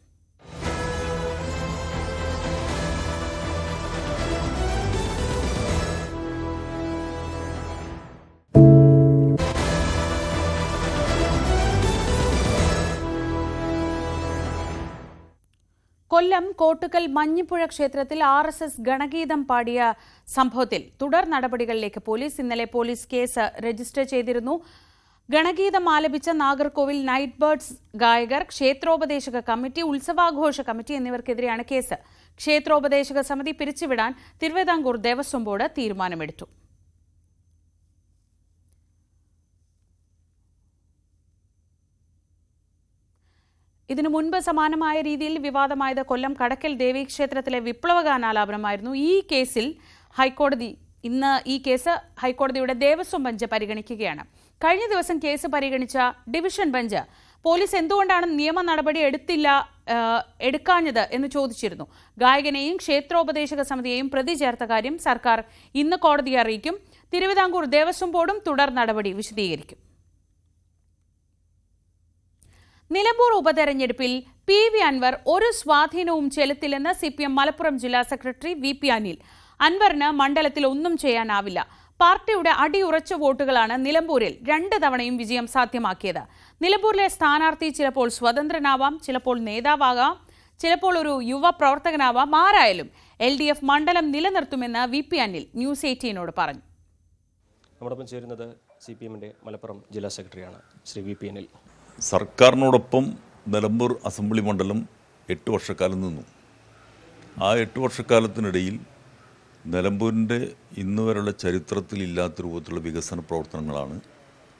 [SPEAKER 1] കൊല്ലം കോട്ടുകൽ മഞ്ഞിപ്പുഴ ക്ഷേത്രത്തിൽ RSS ഗണഗീതം പാടിയ സംഭവത്തിൽ തുടർ നടപടികളിലേക്ക് പോലീസ്. ഇന്നലെ പോലീസ് കേസ് രജിസ്റ്റർ ചെയ്തിരുന്നു. ഗണഗീതം ആലപിച്ച നാഗർകോവിൽ നൈറ്റ് ബേർഡ്സ് ഗായകർ, ക്ഷേത്രോപദേശക കമ്മിറ്റി, ഉത്സവാഘോഷ കമ്മിറ്റി എന്നിവർക്കെതിരെയാണ് കേസ്. ക്ഷേത്രോപദേശക സമിതി പിരിച്ചുവിടാൻ തിരുവിതാംകൂർ ദേവസ്വം ബോർഡ് തീരുമാനമെടുത്തു. ഇതിനു മുൻപ് സമാനമായ രീതിയിൽ വിവാദമായത് കൊല്ലം കടക്കൽ ദേവീക്ഷേത്രത്തിലെ വിപ്ലവഗാനാലാപനമായിരുന്നു. ഈ കേസിൽ ഇന്ന് ഈ കേസ് ഹൈക്കോടതിയുടെ ദേവസ്വം ബെഞ്ച് പരിഗണിക്കുകയാണ്. കഴിഞ്ഞ ദിവസം കേസ് പരിഗണിച്ച ഡിവിഷൻ ബെഞ്ച് പോലീസ് എന്തുകൊണ്ടാണ് നിയമ നടപടി എടുക്കാഞ്ഞത് എന്ന് ചോദിച്ചിരുന്നു. ഗായകനെയും ക്ഷേത്രോപദേശക സമിതിയെയും പ്രതി ചേർത്ത കാര്യം സർക്കാർ ഇന്ന് കോടതിയെ അറിയിക്കും. തിരുവിതാംകൂർ ദേവസ്വം ബോർഡും തുടർ നടപടി വിശദീകരിക്കും. നിലമ്പൂർ ഉപതെരഞ്ഞെടുപ്പിൽ PV അൻവർ ഒരു സ്വാധീനവും ചെലുത്തില്ലെന്ന് CPM മലപ്പുറം ജില്ലാ സെക്രട്ടറി VP അനിൽ. അൻവറിന് മണ്ഡലത്തിൽ ഒന്നും ചെയ്യാനാവില്ല. പാർട്ടിയുടെ അടിയുറച്ച വോട്ടുകളാണ് നിലമ്പൂരിൽ 2 തവണയും വിജയം സാധ്യമാക്കിയത്. നിലമ്പൂരിലെ സ്ഥാനാർത്ഥി ചിലപ്പോൾ സ്വതന്ത്രനാവാം, ചിലപ്പോൾ നേതാവാകാം, ചിലപ്പോൾ ഒരു യുവ പ്രവർത്തകനാവാം. ആരായാലും LDF മണ്ഡലം നിലനിർത്തുമെന്ന് VP അനിൽ ന്യൂസ് 18നോട് പറഞ്ഞു.
[SPEAKER 3] നമ്മോടൊപ്പം ചേരുന്നത് CPMന്റെ മലപ്പുറം ജില്ലാ സെക്രട്ടറിയാണ് ശ്രീ VP അനിൽ.
[SPEAKER 6] സർക്കാരിനോടൊപ്പം നിലമ്പൂർ അസംബ്ലി മണ്ഡലം 8 വർഷക്കാലം നിന്നു. ആ 8 വർഷക്കാലത്തിനിടയിൽ നിലമ്പൂരിൻ്റെ ഇന്ന് വരെയുള്ള ചരിത്രത്തിൽ ഇല്ലാത്ത രൂപത്തിലുള്ള വികസന പ്രവർത്തനങ്ങളാണ്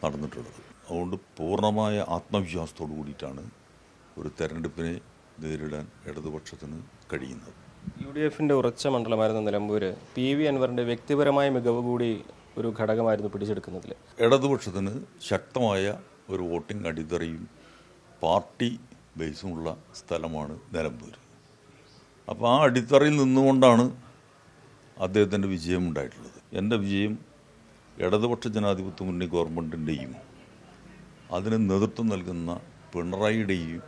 [SPEAKER 6] നടന്നിട്ടുള്ളത്. അതുകൊണ്ട് പൂർണ്ണമായ ആത്മവിശ്വാസത്തോടു കൂടിയിട്ടാണ് ഒരു തെരഞ്ഞെടുപ്പിനെ നേരിടാൻ ഇടതുപക്ഷത്തിന് കഴിയുന്നത്.
[SPEAKER 3] UDFന്റെ ഉറച്ച മണ്ഡലമായിരുന്ന നിലമ്പൂർ PV അൻവറിന്റെ വ്യക്തിപരമായ മികവ് കൂടി ഒരു ഘടകമായിരുന്നു പിടിച്ചെടുക്കുന്നതിൽ.
[SPEAKER 6] ഇടതുപക്ഷത്തിന് ശക്തമായ ഒരു വോട്ടിംഗ് അടിത്തറയും പാർട്ടി ബേസുമുള്ള സ്ഥലമാണ് നിലമ്പൂർ. അപ്പോൾ ആ അടിത്തറയിൽ നിന്നുകൊണ്ടാണ് അദ്ദേഹത്തിൻ്റെ വിജയം ഉണ്ടായിട്ടുള്ളത്. എൻ്റെ വിജയം ഇടതുപക്ഷ ജനാധിപത്യ മുന്നണി ഗവൺമെൻറ്റിൻ്റെയും അതിന് നേതൃത്വം നൽകുന്ന പിണറായിയുടെയും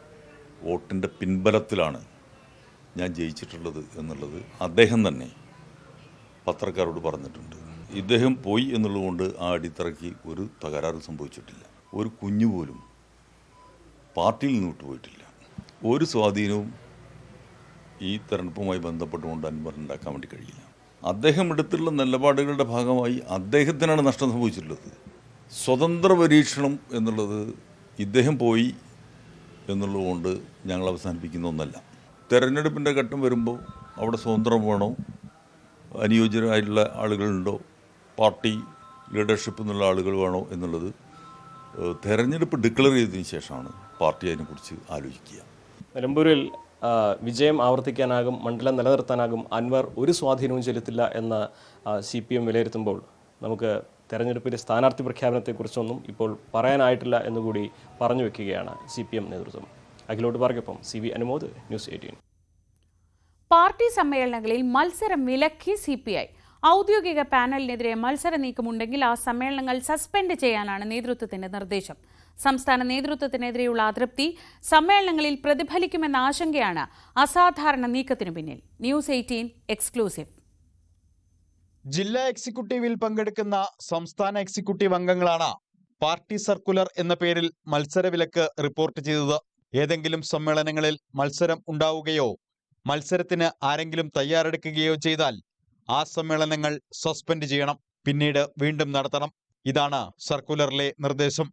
[SPEAKER 6] വോട്ടിൻ്റെ പിൻബലത്തിലാണ് ഞാൻ ജയിച്ചിട്ടുള്ളത് എന്നുള്ളത് അദ്ദേഹം തന്നെ പത്രക്കാരോട് പറഞ്ഞിട്ടുണ്ട്. ഇദ്ദേഹം പോയി എന്നുള്ളതുകൊണ്ട് ആ അടിത്തറയ്ക്ക് ഒരു തകരാറ് സംഭവിച്ചിട്ടില്ല. ഒരു കുഞ്ഞു പോലും പാർട്ടിയിൽ നിന്ന് വിട്ടുപോയിട്ടില്ല. ഒരു സ്വാധീനവും ഈ തെരഞ്ഞെടുപ്പുമായി ബന്ധപ്പെട്ടുകൊണ്ട് അൻവറിനുണ്ടാക്കാൻ വേണ്ടി കഴിയില്ല. അദ്ദേഹം എടുത്തുള്ള നിലപാടുകളുടെ ഭാഗമായി അദ്ദേഹത്തിനാണ് നഷ്ടം സംഭവിച്ചിട്ടുള്ളത്. സ്വതന്ത്ര പരീക്ഷണം എന്നുള്ളത് ഇദ്ദേഹം പോയി എന്നുള്ളതുകൊണ്ട് ഞങ്ങൾ അവസാനിപ്പിക്കുന്ന ഒന്നല്ല. തെരഞ്ഞെടുപ്പിൻ്റെ ഘട്ടം വരുമ്പോൾ അവിടെ സ്വതന്ത്രം വേണോ, അനുയോജ്യരായിട്ടുള്ള ആളുകളുണ്ടോ, പാർട്ടി ലീഡർഷിപ്പ് എന്നുള്ള ആളുകൾ വേണോ എന്നുള്ളത് തെരഞ്ഞെടുപ്പ് ഡിക്ലെയർ ചെയ്തതിന് ശേഷമാണ് പാർട്ടി അതിനെക്കുറിച്ച് ആലോചിക്കുക.
[SPEAKER 3] നിലമ്പൂരിൽ വിജയം ആവർത്തിക്കാനാകും, മണ്ഡലം നിലനിർത്താനാകും, അൻവർ ഒരു സ്വാധീനവും ചെലുത്തില്ല എന്ന് CPM വിലയിരുത്തുമ്പോൾ നമുക്ക് തെരഞ്ഞെടുപ്പിലെ സ്ഥാനാർത്ഥി പ്രഖ്യാപനത്തെക്കുറിച്ചൊന്നും ഇപ്പോൾ പറയാനായിട്ടില്ല എന്നുകൂടി പറഞ്ഞു വെക്കുകയാണ് CPM നേതൃത്വം. അഖിലോട്ട് പാർക്കൊപ്പം CV അനുമോദ്, ന്യൂസ് 18.
[SPEAKER 1] പാർട്ടി സമ്മേളനങ്ങളിൽ മത്സരം വിലക്കി CPI. ഔദ്യോഗിക പാനലിനെതിരെ മത്സര നീക്കമുണ്ടെങ്കിൽ ആ സമ്മേളനങ്ങൾ സസ്പെൻഡ് ചെയ്യാനാണ് നേതൃത്വത്തിന്റെ നിർദ്ദേശം. സംസ്ഥാന നേതൃത്വത്തിനെതിരെയുള്ള അതൃപ്തി സമ്മേളനങ്ങളിൽ പ്രതിഫലിക്കുമെന്ന ആശങ്കയാണ് അസാധാരണ നീക്കത്തിനു പിന്നിൽ. News 18 exclusive.
[SPEAKER 7] ജില്ലാ എക്സിക്യൂട്ടീവിൽ പങ്കെടുക്കുന്ന സംസ്ഥാന എക്സിക്യൂട്ടീവ് അംഗങ്ങളാണ് പാർട്ടി സർക്കുലർ എന്ന പേരിൽ മത്സരവിലക്ക് റിപ്പോർട്ട് ചെയ്തത്. ഏതെങ്കിലും സമ്മേളനങ്ങളിൽ മത്സരം ഉണ്ടാവുകയോ മത്സരത്തിന് ആരെങ്കിലും തയ്യാറെടുക്കുകയോ ചെയ്താൽ ആ സമ്മേളനങ്ങൾ സസ്പെൻഡ് ചെയ്യണം, പിന്നീട് വീണ്ടും നടത്തണം. ഇതാണ് സർക്കുലറിലെ നിർദ്ദേശം.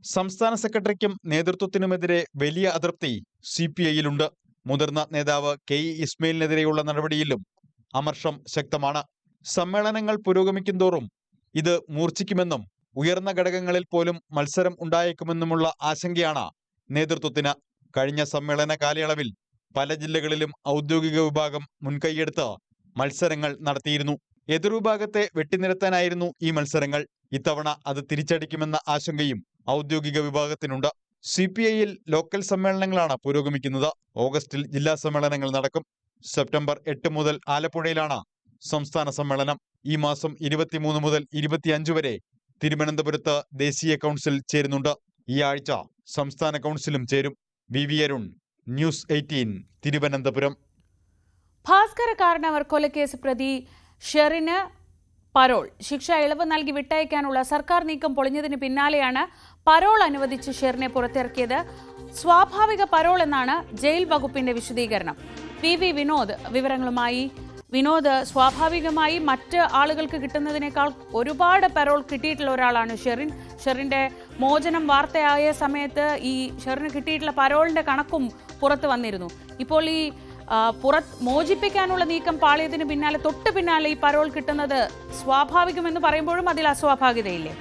[SPEAKER 7] സംസ്ഥാന സെക്രട്ടറിക്കും നേതൃത്വത്തിനുമെതിരെ വലിയ അതൃപ്തി CPIയിലുണ്ട്. മുതിർന്ന നേതാവ് KE ഇസ്മയിലിനെതിരെയുള്ള നടപടിയിലും അമർഷം ശക്തമാണ്. സമ്മേളനങ്ങൾ പുരോഗമിക്കുന്തോറും ഇത് മൂർച്ഛിക്കുമെന്നും ഉയർന്ന ഘടകങ്ങളിൽ പോലും മത്സരം ഉണ്ടായേക്കുമെന്നുമുള്ള ആശങ്കയാണ് നേതൃത്വത്തിന്. കഴിഞ്ഞ സമ്മേളന കാലയളവിൽ പല ജില്ലകളിലും ഔദ്യോഗിക വിഭാഗം മുൻകൈയെടുത്ത് മത്സരങ്ങൾ നടത്തിയിരുന്നു. എതിർവിഭാഗത്തെ വെട്ടിനിരത്താനായിരുന്നു ഈ മത്സരങ്ങൾ. ഇത്തവണ അത് തിരിച്ചടിക്കുമെന്ന ആശങ്കയും ഔദ്യോഗിക വിഭാഗത്തിനുണ്ട്. CPIയിൽ ലോക്കൽ സമ്മേളനങ്ങളാണ് പുരോഗമിക്കുന്നത്. ഓഗസ്റ്റിൽ ജില്ലാ സമ്മേളനങ്ങൾ നടക്കും. സെപ്റ്റംബർ 8 മുതൽ ആലപ്പുഴയിലാണ് സംസ്ഥാന സമ്മേളനം. ഈ മാസം 23 മുതൽ 25 വരെ തിരുവനന്തപുരത്ത് ദേശീയ കൗൺസിൽ ചേരുന്നുണ്ട്. ഈ ആഴ്ച സംസ്ഥാന കൗൺസിലും ചേരും. VV Arun, news 18, Thiruvananthapuram.
[SPEAKER 1] ഭാസ്കര കാരണവർ കൊലക്കേസ് പ്രതി ഷെറിന് പരോൾ ശിക്ഷ ഇളവ് നൽകി വിട്ടയക്കാനുള്ള സർക്കാർ നീക്കം പൊളിഞ്ഞതിന് പിന്നാലെയാണ് പരോൾ അനുവദിച്ച് ഷെറിനെ പുറത്തിറക്കിയത്. സ്വാഭാവിക പരോൾ എന്നാണ് ജയിൽ വകുപ്പിന്റെ വിശദീകരണം. വി വിനോദ് വിവരങ്ങളുമായി. വിനോദ്, സ്വാഭാവികമായി മറ്റ് ആളുകൾക്ക് കിട്ടുന്നതിനേക്കാൾ ഒരുപാട് പരോൾ കിട്ടിയിട്ടുള്ള ഒരാളാണ് ഷെറിന്റെ മോചനം വാർത്തയായ സമയത്ത് ഈ ഷെറിന് കിട്ടിയിട്ടുള്ള പരോളിന്റെ കണക്കും പുറത്തു വന്നിരുന്നു. ഇപ്പോൾ ഈ മോചിപ്പിക്കാനുള്ള നീക്കം പാളിയതിന് പിന്നാലെ തൊട്ട് പിന്നാലെ ഈ പരോൾ കിട്ടുന്നത് സ്വാഭാവികമെന്ന് പറയുമ്പോഴും അതിൽ അസ്വാഭാവികതയില്ലേ?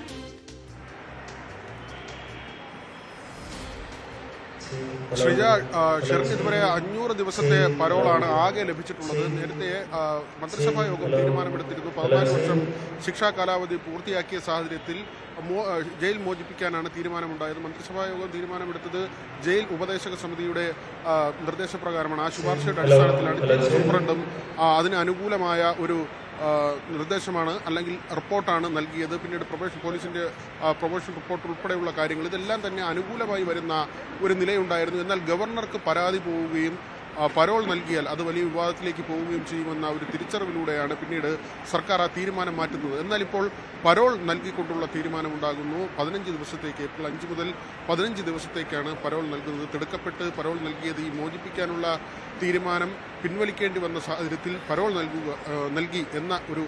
[SPEAKER 8] ശ്രീജ, ഷെറിന് ഇതുവരെ 500 ദിവസത്തെ പരോളാണ് ആകെ ലഭിച്ചിട്ടുള്ളത്. നേരത്തെ മന്ത്രിസഭാ യോഗം തീരുമാനമെടുത്തിരുന്നു 14 വർഷം ശിക്ഷാ കാലാവധി പൂർത്തിയാക്കിയ സാഹചര്യത്തിൽ ജയിൽ മോചിപ്പിക്കാനാണ് തീരുമാനമുണ്ടായത്. മന്ത്രിസഭാ യോഗം തീരുമാനമെടുത്തത് ജയിൽ ഉപദേശക സമിതിയുടെ നിർദ്ദേശപ്രകാരമാണ്. ആ ശുപാർശയുടെ അടിസ്ഥാനത്തിലാണ് ജയിൽ സൂപ്രണ്ടും അതിന് അനുകൂലമായ ഒരു നിർദ്ദേശമാണ് അല്ലെങ്കിൽ റിപ്പോർട്ടാണ് നൽകിയത്. പിന്നീട് പോലീസിന്റെ പ്രൊബേഷൻ റിപ്പോർട്ട് ഉൾപ്പെടെയുള്ള കാര്യങ്ങൾ ഇതെല്ലാം തന്നെ അനുകൂലമായി വരുന്ന ഒരു നിലയുണ്ടായിരുന്നു. എന്നാൽ ഗവർണർക്ക് പരാതി പോവുകയും പരോൾ നൽകിയാൽ അത് വലിയ വിവാദത്തിലേക്ക് പോവുകയും ചെയ്യുമെന്ന ഒരു തിരിച്ചറിവിലൂടെയാണ് പിന്നീട് സർക്കാർ ആ തീരുമാനം മാറ്റുന്നത്. എന്നാൽ ഇപ്പോൾ പരോൾ നൽകിക്കൊണ്ടുള്ള തീരുമാനമുണ്ടാകുന്നു. 15 ദിവസത്തേക്ക് ഏപ്രിൽ 5 മുതൽ 15 ദിവസത്തേക്കാണ് പരോൾ നൽകുന്നത്. തിടുക്കപ്പെട്ട് പരോൾ നൽകിയത് ഈ മോചിപ്പിക്കാനുള്ള തീരുമാനം പിൻവലിക്കേണ്ടി വന്ന സാഹചര്യത്തിൽ പരോൾ നൽകി എന്ന ഒരു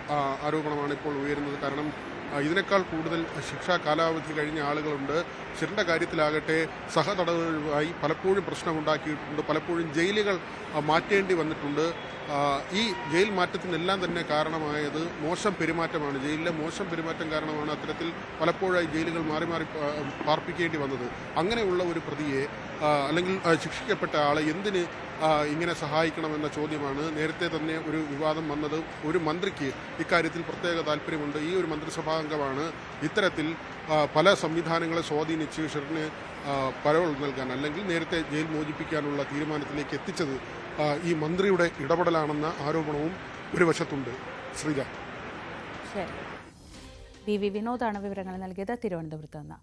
[SPEAKER 8] ആരോപണമാണ് ഇപ്പോൾ ഉയരുന്നത്. കാരണം ഇതിനേക്കാൾ കൂടുതൽ ശിക്ഷാ കാലാവധി കഴിഞ്ഞ ആളുകളുണ്ട്. ഷെറിന്റെ കാര്യത്തിലാകട്ടെ സഹതടവുകളുമായി പലപ്പോഴും പ്രശ്നമുണ്ടാക്കിയിട്ടുണ്ട്. പലപ്പോഴും ജയിലുകൾ മാറ്റേണ്ടി വന്നിട്ടുണ്ട്. ഈ ജയിൽ മാറ്റത്തിനെല്ലാം തന്നെ കാരണമായത് മോശം പെരുമാറ്റമാണ്. ജയിലിലെ മോശം പെരുമാറ്റം കാരണമാണ് അത്തരത്തിൽ പലപ്പോഴായി ജയിലുകൾ മാറി മാറി പാർപ്പിക്കേണ്ടി വന്നത്. അങ്ങനെയുള്ള ഒരു പ്രതിയെ അല്ലെങ്കിൽ ശിക്ഷിക്കപ്പെട്ട ആളെ എന്തിന് ഇങ്ങനെ സഹായിക്കണമെന്ന ചോദ്യമാണ്. നേരത്തെ തന്നെ ഒരു വിവാദം വന്നത്. ഒരു മന്ത്രിക്ക് ഇക്കാര്യത്തിൽ പ്രത്യേക താല്പര്യമുണ്ട്. ഈ ഒരു മന്ത്രിസഭാംഗമാണ് ഇത്തരത്തിൽ പല സംവിധാനങ്ങളെ സ്വാധീനിച്ച് ഷെറിന് പരോൾ നൽകാൻ അല്ലെങ്കിൽ നേരത്തെ ജയിൽ മോചിപ്പിക്കാനുള്ള തീരുമാനത്തിലേക്ക് എത്തിച്ചത് ഈ മന്ത്രിയുടെ ഇടപെടലാണെന്ന ആരോപണവും ഒരു വശത്തുണ്ട്. ശ്രീജ.
[SPEAKER 1] വി വിനോദാണ് വിവരങ്ങൾ നൽകിയത് തിരുവനന്തപുരത്ത് നിന്ന്.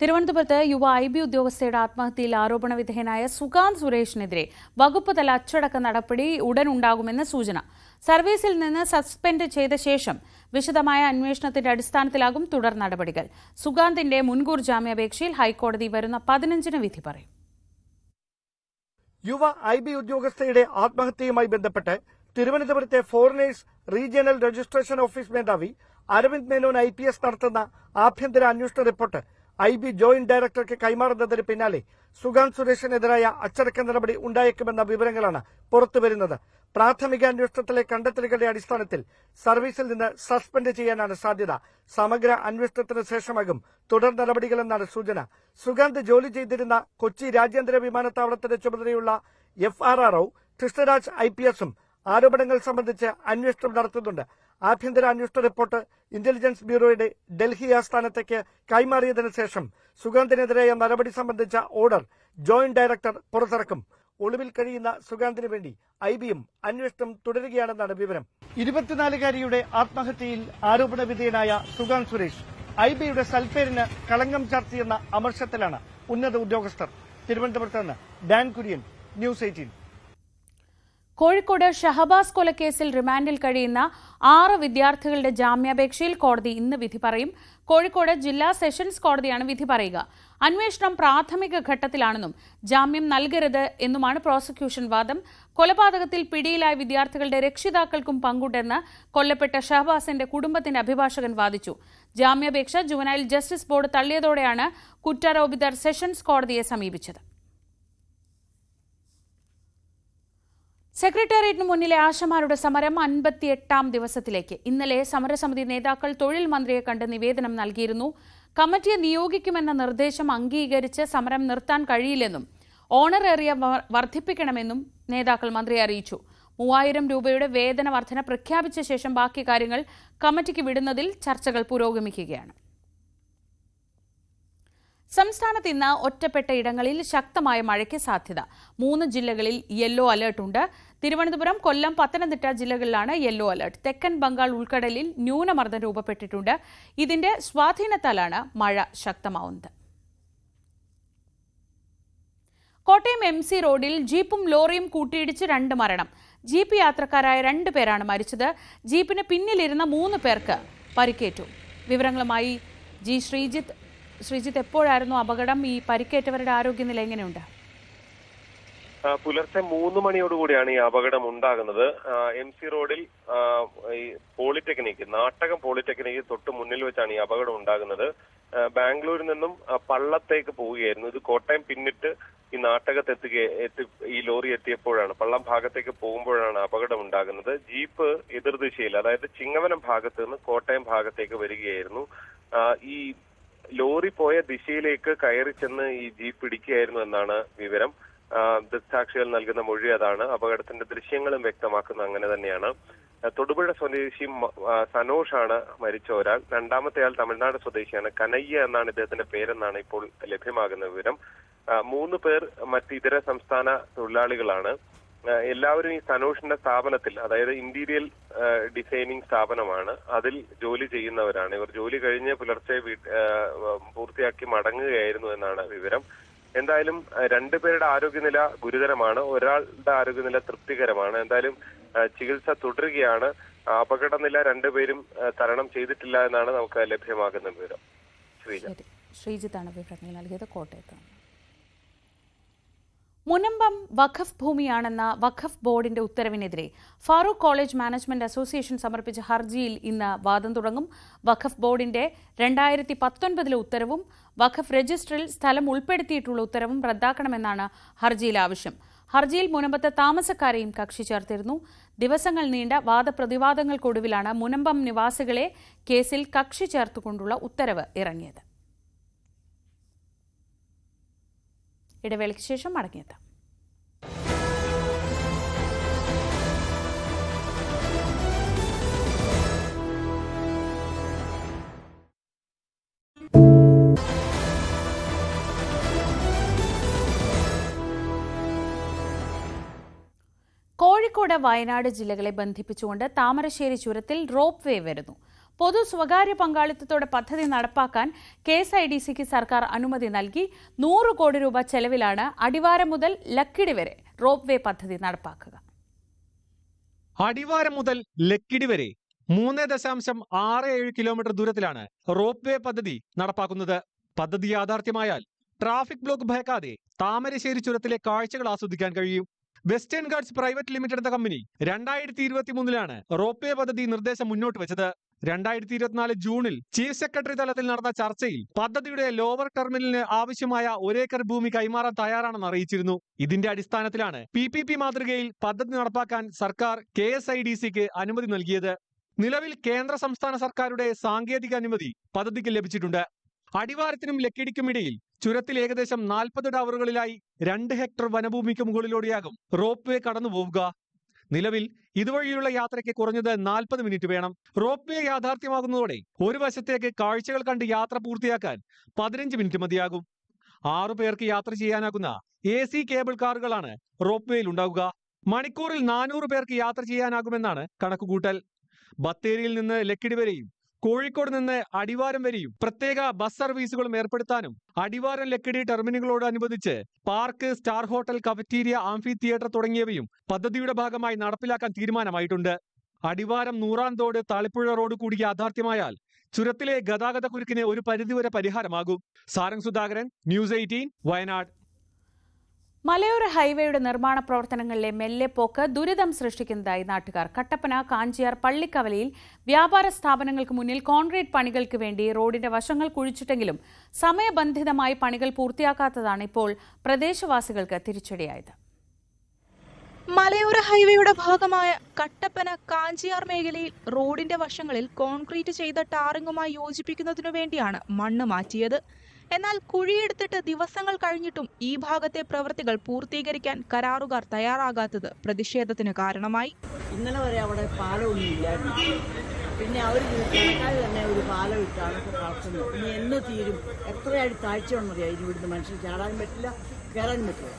[SPEAKER 1] തിരുവനന്തപുരത്ത് യുവ IB ഉദ്യോഗസ്ഥയുടെ ആത്മഹത്യയിൽ ആരോപണ വിധേയനായ സുഗാന്ത് സുരേഷിനെതിരെ വകുപ്പ് തല അച്ചടക്ക നടപടി ഉടൻ ഉണ്ടാകുമെന്ന് സൂചന. സർവീസിൽ നിന്ന് സസ്പെൻഡ് ചെയ്ത ശേഷം വിശദമായ അന്വേഷണത്തിന്റെ അടിസ്ഥാനത്തിലാകും തുടർ നടപടികൾ. സുഗാന്തിന്റെ മുൻകൂർ ജാമ്യാപേക്ഷയിൽ ഹൈക്കോടതി വരുന്ന 15-ന് വിധി പറയും.
[SPEAKER 9] യുവ IB ഉദ്യോഗസ്ഥയുടെ ആത്മഹത്യയുമായി ബന്ധപ്പെട്ട് തിരുവനന്തപുരത്തെ ഫോറിനേഴ്സ് റീജിയണൽ രജിസ്ട്രേഷൻ ഓഫീസ് മേധാവി അരവിന്ദ് മേനോൻ IPS നടത്തുന്ന ആഭ്യന്തര അന്വേഷണ റിപ്പോർട്ട് IB ജോയിന്റ് ഡയറക്ടർക്ക് കൈമാറുന്നതിന് പിന്നാലെ സുഗാന്ത് സുരേഷിനെതിരായ അച്ചടക്ക നടപടി ഉണ്ടായേക്കുമെന്ന വിവരങ്ങളാണ് പുറത്തുവരുന്നത്. പ്രാഥമിക അന്വേഷണത്തിലെ കണ്ടെത്തലുകളുടെ അടിസ്ഥാനത്തിൽ സർവീസിൽ നിന്ന് സസ്പെൻഡ് ചെയ്യാനാണ് സാധ്യത. സമഗ്ര അന്വേഷണത്തിന് ശേഷമാകും തുടർ നടപടികളെന്നാണ് സൂചന. സുഗാന്ത് ജോലി ചെയ്തിരുന്ന കൊച്ചി രാജ്യാന്തര വിമാനത്താവളത്തിന്റെ ചുമതലയുള്ള FRRO കൃഷ്ണരാജ് IPSഉം ആരോപണങ്ങൾ സംബന്ധിച്ച് അന്വേഷണം നടത്തുന്നുണ്ട്. ആഭ്യന്തര അന്വേഷണ റിപ്പോർട്ട് ഇന്റലിജൻസ് ബ്യൂറോയുടെ ഡൽഹി ആസ്ഥാനത്തേക്ക് കൈമാറിയതിനു ശേഷം സുഗാന്തിനെതിരായ നടപടി സംബന്ധിച്ച ഓർഡർ ജോയിന്റ് ഡയറക്ടർ പുറത്തിറക്കും. ഒളിവിൽ കഴിയുന്ന സുഗാന്തിന് വേണ്ടി IBയും അന്വേഷണം തുടരുകയാണെന്നാണ് വിവരം. 24-കാരിയുടെ ആത്മഹത്യയിൽ ആരോപണ വിധേയനായ സുഗാന്ത് സുരേഷ് IBയുടെ സൽപ്പേരിന് കളങ്കം ചാർത്തിയെന്ന അമർഷത്തിലാണ് ഉന്നത ഉദ്യോഗസ്ഥർ. തിരുവനന്തപുരത്ത് നിന്ന് ഡാൻ കുര്യൻ, ന്യൂസ് 18.
[SPEAKER 1] കോഴിക്കോട് ഷഹബാസ് കൊലക്കേസിൽ റിമാൻഡിൽ കഴിയുന്ന 6 വിദ്യാർത്ഥികളുടെ ജാമ്യാപേക്ഷയിൽ കോടതി ഇന്ന് വിധി പറയും. കോഴിക്കോട് ജില്ലാ സെഷൻസ് കോടതിയാണ് വിധി പറയുക. അന്വേഷണം പ്രാഥമിക ഘട്ടത്തിലാണെന്നും ജാമ്യം നൽകരുത് എന്നുമാണ് പ്രോസിക്യൂഷൻ വാദം. കൊലപാതകത്തിൽ പിടിയിലായ വിദ്യാർത്ഥികളുടെ രക്ഷിതാക്കൾക്കും പങ്കുണ്ടെന്ന് കൊല്ലപ്പെട്ട ഷഹബാസിന്റെ കുടുംബത്തിന്റെ അഭിഭാഷകൻ വാദിച്ചു. ജാമ്യാപേക്ഷ ജുവനൈൽ ജസ്റ്റിസ് ബോർഡ് തള്ളിയതോടെയാണ് കുറ്റാരോപിതർ സെഷൻസ് കോടതിയെ സമീപിച്ചത്. സെക്രട്ടേറിയറ്റിന് മുന്നിലെ ആശമാരുടെ സമരം 58-ാം ദിവസത്തിലേക്ക്. ഇന്നലെ സമരസമിതി നേതാക്കൾ തൊഴിൽ മന്ത്രിയെ കണ്ട് നിവേദനം നൽകിയിരുന്നു. കമ്മിറ്റിയെ നിയോഗിക്കുമെന്ന നിർദ്ദേശം അംഗീകരിച്ച് സമരം നിർത്താൻ കഴിയില്ലെന്നും ഓണറേറിയ വർദ്ധിപ്പിക്കണമെന്നും നേതാക്കൾ മന്ത്രിയെ അറിയിച്ചു. 3000 രൂപയുടെ വേതന വർധന പ്രഖ്യാപിച്ച ശേഷം ബാക്കി കാര്യങ്ങൾ കമ്മിറ്റിക്ക് വിടുന്നതിൽ ചർച്ചകൾ പുരോഗമിക്കുകയാണ്. സംസ്ഥാനത്ത് ഇന്ന് ഒറ്റപ്പെട്ട ഇടങ്ങളിൽ ശക്തമായ മഴയ്ക്ക് സാധ്യത. 3 ജില്ലകളിൽ യെല്ലോ അലർട്ടുണ്ട്. തിരുവനന്തപുരം, കൊല്ലം, പത്തനംതിട്ട ജില്ലകളിലാണ് യെല്ലോ അലർട്ട്. തെക്കൻ ബംഗാൾ ഉൾക്കടലിൽ ന്യൂനമർദ്ദം രൂപപ്പെട്ടിട്ടുണ്ട്. ഇതിന്റെ സ്വാധീനത്താലാണ് മഴ ശക്തമാവുന്നത്. കോട്ടയം MC റോഡിൽ ജീപ്പും ലോറിയും കൂട്ടിയിടിച്ച് 2 മരണം. ജീപ്പ് യാത്രക്കാരായ 2 പേരാണ് മരിച്ചത്. ജീപ്പിന് പിന്നിലിരുന്ന 3 പേർക്ക് പരിക്കേറ്റു. വിവരങ്ങളുമായി ശ്രീജിത്ത്, എപ്പോഴായിരുന്നു അപകടം? ഈ പരിക്കേറ്റവരുടെ ആരോഗ്യനില എങ്ങനെയുണ്ട്?
[SPEAKER 10] പുലർച്ചെ 3 മണിയോടുകൂടിയാണ് ഈ അപകടം ഉണ്ടാകുന്നത്. MC റോഡിൽ ഈ പോളിടെക്നിക്, നാട്ടകം പോളിടെക്നിക് തൊട്ട് മുന്നിൽ വെച്ചാണ് ഈ അപകടം ഉണ്ടാകുന്നത്. ബാംഗ്ലൂരിൽ നിന്നും പള്ളത്തേക്ക് പോവുകയായിരുന്നു. ഇത് കോട്ടയം പിന്നിട്ട് ഈ നാട്ടകത്ത് ഈ ലോറി എത്തിയപ്പോഴാണ്, പള്ളം ഭാഗത്തേക്ക് പോകുമ്പോഴാണ് അപകടം ഉണ്ടാകുന്നത്. ജീപ്പ് എതിർദിശയിൽ, അതായത് ചിങ്ങവനം ഭാഗത്ത് നിന്ന് കോട്ടയം ഭാഗത്തേക്ക് വരികയായിരുന്നു. ഈ ലോറി പോയ ദിശയിലേക്ക് കയറി ചെന്ന് ഈ ജീപ്പ് ഇടിക്കുകയായിരുന്നു എന്നാണ് വിവരം. ദൃക്സാക്ഷികൾ നൽകുന്ന മൊഴി അതാണ്. അപകടത്തിന്റെ ദൃശ്യങ്ങളും വ്യക്തമാക്കുന്ന അങ്ങനെ തന്നെയാണ്. തൊടുപുഴ സ്വദേശി സനോഷാണ് മരിച്ച ഒരാൾ. രണ്ടാമത്തെ ആൾ തമിഴ്നാട് സ്വദേശിയാണ്. കനയ്യ എന്നാണ് ഇദ്ദേഹത്തിന്റെ പേരെന്നാണ് ഇപ്പോൾ ലഭ്യമാകുന്ന വിവരം. 3 പേർ മറ്റിതര സംസ്ഥാന തൊഴിലാളികളാണ്. എല്ലാവരും ഈ സനോഷിന്റെ സ്ഥാപനത്തിൽ, അതായത് ഇന്റീരിയൽ ഡിസൈനിങ് സ്ഥാപനമാണ്, അതിൽ ജോലി ചെയ്യുന്നവരാണ്. ഇവർ ജോലി കഴിഞ്ഞ് പുലർച്ചെ പൂർത്തിയാക്കി മടങ്ങുകയായിരുന്നു എന്നാണ് വിവരം. എന്തായാലും 2 പേരുടെ ആരോഗ്യനില ഗുരുതരമാണ്. ഒരാളുടെ ആരോഗ്യനില തൃപ്തികരമാണ്. എന്തായാലും ചികിത്സ തുടരുകയാണ്. അപകടനില 2 പേരും തരണം ചെയ്തിട്ടില്ല എന്നാണ് നമുക്ക് ലഭ്യമാകുന്ന വിവരം.
[SPEAKER 1] ശ്രീജിത്താണ് വിവരങ്ങൾ നൽകിയത് കോട്ടയത്ത്. മുനമ്പം വഖഫ് ഭൂമിയാണെന്ന വഖഫ് ബോർഡിന്റെ ഉത്തരവിനെതിരെ ഫാറൂഖ് കോളേജ് മാനേജ്മെന്റ് അസോസിയേഷൻ സമർപ്പിച്ച ഹർജിയിൽ ഇന്ന് വാദം തുടങ്ങും. വഖഫ് ബോർഡിന്റെ 2019 ഉത്തരവും വഖഫ് രജിസ്റ്ററിൽ സ്ഥലം ഉൾപ്പെടുത്തിയിട്ടുള്ള ഉത്തരവും റദ്ദാക്കണമെന്നാണ് ഹർജിയിലെ ആവശ്യം. ഹർജിയിൽ മുനമ്പത്തെ താമസക്കാരെയും കക്ഷി ചേർത്തിരുന്നു. ദിവസങ്ങൾ നീണ്ട വാദപ്രതിവാദങ്ങൾക്കൊടുവിലാണ് മുനമ്പം നിവാസികളെ കേസിൽ കക്ഷി ചേർത്തുകൊണ്ടുള്ള ഉത്തരവ് ഇറങ്ങിയത്. ഇടവേളയ്ക്ക് ശേഷം മടങ്ങിയെത്താം. കോഴിക്കോട് വയനാട് ജില്ലകളെ ബന്ധിപ്പിച്ചുകൊണ്ട് താമരശ്ശേരി ചുരത്തിൽ റോപ്പ് വേ വരുന്നു. പൊതു സ്വകാര്യ പങ്കാളിത്തത്തോടെ പദ്ധതി നടപ്പാക്കാൻ KSIDCക്ക് സർക്കാർ അനുമതി നൽകി. 100 കോടി രൂപ ചെലവിലാണ് അടിവാരം മുതൽ ലക്കിടി വരെ റോപ്പ് വേ പദ്ധതി നടപ്പാക്കുക.
[SPEAKER 7] അടിവാരം മുതൽ ലക്കിടി വരെ 3.67 കിലോമീറ്റർ ദൂരത്തിലാണ് റോപ്പ് വേ പദ്ധതി നടപ്പാക്കുന്നത്. പദ്ധതി യാഥാർത്ഥ്യമായാൽ ട്രാഫിക് ബ്ലോക്ക് ഭയക്കാതെ താമരശ്ശേരി ചുരത്തിലെ കാഴ്ചകൾ ആസ്വദിക്കാൻ കഴിയും. വെസ്റ്റേൺ ഗാർഡ്സ് പ്രൈവറ്റ് ലിമിറ്റഡ് എന്ന കമ്പനി 2023 റോപ്പ് വേ പദ്ധതി നിർദ്ദേശം മുന്നോട്ട് വെച്ചത്. 2024 ജൂണിൽ ചീഫ് സെക്രട്ടറി തലത്തിൽ നടന്ന ചർച്ചയിൽ പദ്ധതിയുടെ ലോവർ ടെർമിനലിന് ആവശ്യമായ 1 ഏക്കർ ഭൂമി കൈമാറാൻ തയ്യാറാണെന്ന് അറിയിച്ചിരുന്നു. ഇതിന്റെ അടിസ്ഥാനത്തിലാണ് PPP മാതൃകയിൽ പദ്ധതി നടപ്പാക്കാൻ സർക്കാർ KSIDCക്ക് അനുമതി നൽകിയത്. നിലവിൽ കേന്ദ്ര സംസ്ഥാന സർക്കാരുടെ സാങ്കേതിക അനുമതി പദ്ധതിക്ക് ലഭിച്ചിട്ടുണ്ട്. അടിവാരത്തിനും ലക്കിടിക്കുമിടയിൽ ചുരത്തിൽ ഏകദേശം 40 ടവറുകളിലായി 2 ഹെക്ടർ വനഭൂമിക്ക് മുകളിലൂടെയാകും റോപ്പ് വേ കടന്നുപോവുക. നിലവിൽ ഇതുവഴിയുള്ള യാത്രയ്ക്ക് കുറഞ്ഞത് 40 മിനിറ്റ് വേണം. റോപ്പ് വേ യാഥാർത്ഥ്യമാകുന്നതോടെ ഒരു വശത്തേക്ക് കാഴ്ചകൾ കണ്ട് യാത്ര പൂർത്തിയാക്കാൻ 15 മിനിറ്റ് മതിയാകും. 6 പേർക്ക് യാത്ര ചെയ്യാനാകുന്ന AC കേബിൾ കാറുകളാണ് റോപ്പ് വേയിൽ ഉണ്ടാവുക. മണിക്കൂറിൽ 400 പേർക്ക് യാത്ര ചെയ്യാനാകുമെന്നാണ് കണക്കുകൂട്ടൽ. ബത്തേരിയിൽ നിന്ന് ലക്കിടി വരെയും കോഴിക്കോട് നിന്ന് അടിവാരം വരെയും പ്രത്യേക ബസ് സർവീസുകളും ഏർപ്പെടുത്താനും അടിവാരം ലക്കിടി ടെർമിനലുകളോടനുബന്ധിച്ച് park, star hotel, cafeteria, amphitheatre തുടങ്ങിയവയും പദ്ധതിയുടെ ഭാഗമായി നടപ്പിലാക്കാൻ തീരുമാനമായിട്ടുണ്ട്. അടിവാരം നൂറാന്തോട് താളിപ്പുഴ റോഡ് കൂടി യാഥാർത്ഥ്യമായാൽ ചുരത്തിലെ ഗതാഗത കുരുക്കിന് ഒരു പരിധിവരെ പരിഹാരമാകും. സാരംഗ് സുധാകരൻ, ന്യൂസ് 18, വയനാട്.
[SPEAKER 1] മലയോര ഹൈവേയുടെ നിർമ്മാണ പ്രവർത്തനങ്ങളിലെ മെല്ലെപ്പോക്ക് ദുരിതം സൃഷ്ടിക്കുന്നതായി നാട്ടുകാർ. കട്ടപ്പന, കാഞ്ചിയാർ, പള്ളിക്കവലയിൽ വ്യാപാര സ്ഥാപനങ്ങൾക്ക് മുന്നിൽ കോൺക്രീറ്റ് പണികൾക്ക് വേണ്ടി റോഡിന്റെ വശങ്ങൾ കുഴിച്ചിട്ടെങ്കിലും സമയബന്ധിതമായി പണികൾ പൂർത്തിയാക്കാത്തതാണ് ഇപ്പോൾ പ്രദേശവാസികൾക്ക് തിരിച്ചടിയായത്.
[SPEAKER 11] മലയോര ഹൈവേയുടെ ഭാഗമായ കട്ടപ്പന, കാഞ്ചിയാർ മേഖലയിൽ റോഡിന്റെ വശങ്ങളിൽ കോൺക്രീറ്റ് ചെയ്ത ടാറിങ്ങുമായി യോജിപ്പിക്കുന്നതിനു വേണ്ടിയാണ് മണ്ണ് മാറ്റിയത്. എന്നാൽ കുഴിയെടുത്തിട്ട് ദിവസങ്ങൾ കഴിഞ്ഞിട്ടും ഈ ഭാഗത്തെ പ്രവൃത്തികൾ പൂർത്തീകരിക്കാൻ കരാറുകാർ തയ്യാറാകാത്തത് പ്രതിഷേധത്തിന് കാരണമായി.
[SPEAKER 12] ഇന്നലെ വരെ അവിടെ പാലമൊന്നും ഇല്ലായിരുന്നു. പിന്നെ അവർ കണക്കാതെ തന്നെ ഒരു പാലം ഇട്ടാണ് കളക്കുന്നത്. ഇനി എന്ന് തീരും? എത്രയായിട്ട് താഴ്ച ഉണ്ടെന്നറിയാം. ഇവിടുന്ന് മനുഷ്യർ ചാടാനും പറ്റില്ല, കയറാനും പറ്റില്ല.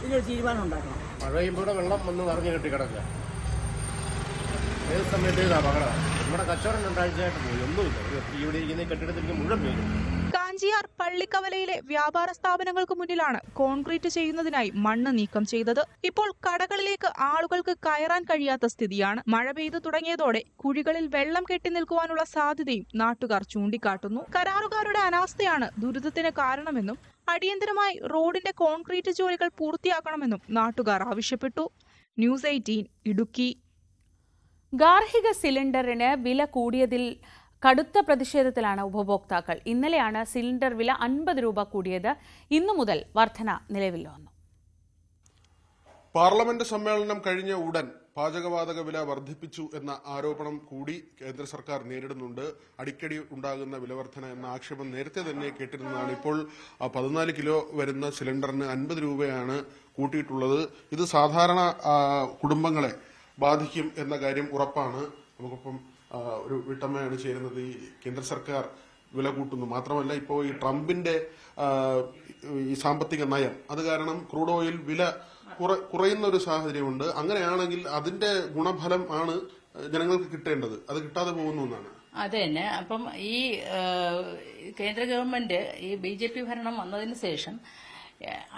[SPEAKER 12] ഇതിനൊരു തീരുമാനം ഉണ്ടാക്കണം.
[SPEAKER 13] മഴ പെയ്യുമ്പോൾ വെള്ളം ഒന്ന് നിറഞ്ഞു കെട്ടി കിടക്കുക. ഏത് സമയത്ത് അപകടമാണ്. നമ്മുടെ കച്ചവടം 2 ആഴ്ചയായിട്ട് പോയി, ഒന്നുമില്ല. ഇവിടെ ഇരിക്കുന്ന കെട്ടിടത്തിലേക്ക് മുഴുവൻ പേരും.
[SPEAKER 11] കാഞ്ചിയാർ, പള്ളിക്കവലയിലെ വ്യാപാര സ്ഥാപനങ്ങൾക്ക് മുന്നിലാണ് കോൺക്രീറ്റ് ചെയ്യുന്നതിനായി മണ്ണ് നീക്കം ചെയ്തത്. ഇപ്പോൾ കടകളിലേക്ക് ആളുകൾക്ക് കയറാൻ കഴിയാത്ത സ്ഥിതിയാണ്. മഴ പെയ്തു തുടങ്ങിയതോടെ കുഴികളിൽ വെള്ളം കെട്ടി നിൽക്കുവാനുള്ള സാധ്യതയും നാട്ടുകാർ ചൂണ്ടിക്കാട്ടുന്നു. കരാറുകാരുടെ അനാസ്ഥയാണ് ദുരിതത്തിന് കാരണമെന്നും അടിയന്തരമായി റോഡിന്റെ കോൺക്രീറ്റ് ജോലികൾ പൂർത്തിയാക്കണമെന്നും നാട്ടുകാർ ആവശ്യപ്പെട്ടു. ന്യൂസ് 18 ഇടുക്കി.
[SPEAKER 1] ഗാർഹിക സിലിണ്ടറിന് വില കൂടിയതിൽ കടുത്ത പ്രതിഷേധത്തിലാണ് ഉപഭോക്താക്കൾ. ഇന്നലെയാണ് സിലിണ്ടർ വില 50 രൂപ കൂടിയത്. ഇന്നു മുതൽ വർധന നിലവിൽ വന്നു.
[SPEAKER 8] പാർലമെന്റ് സമ്മേളനം കഴിഞ്ഞ ഉടൻ പാചകവാതക വില വർദ്ധിപ്പിച്ചു എന്ന ആരോപണം കൂടി കേന്ദ്ര സർക്കാർ നേരിടുന്നുണ്ട്. അടിക്കടി ഉണ്ടാകുന്ന വിലവർധന എന്ന ആക്ഷേപം നേരത്തെ തന്നെ കേട്ടിരുന്നതാണ്. ഇപ്പോൾ 14 കിലോ വരുന്ന സിലിണ്ടറിന് 50 രൂപയാണ് കൂട്ടിയിട്ടുള്ളത്. ഇത് സാധാരണ കുടുംബങ്ങളെ ബാധിക്കും എന്ന കാര്യം ഉറപ്പാണ്. നമുക്കിപ്പം ഒരു വീട്ടമ്മയാണ് ചേരുന്നത്. ഈ കേന്ദ്ര സർക്കാർ വില കൂട്ടുന്നു മാത്രമല്ല, ഇപ്പോൾ ഈ ട്രംപിന്റെ ഈ സാമ്പത്തിക നയം അത് കാരണം ക്രൂഡ് ഓയിൽ വില കുറയുന്ന ഒരു സാഹചര്യമുണ്ട്. അങ്ങനെയാണെങ്കിൽ അതിന്റെ ഗുണഫലം ആണ് ജനങ്ങൾക്ക് കിട്ടേണ്ടത്. അത് കിട്ടാതെ പോകുന്നു എന്നാണ്.
[SPEAKER 14] അത് തന്നെ. അപ്പം ഈ കേന്ദ്ര ഗവൺമെന്റ് ഈ BJP ഭരണം വന്നതിന് ശേഷം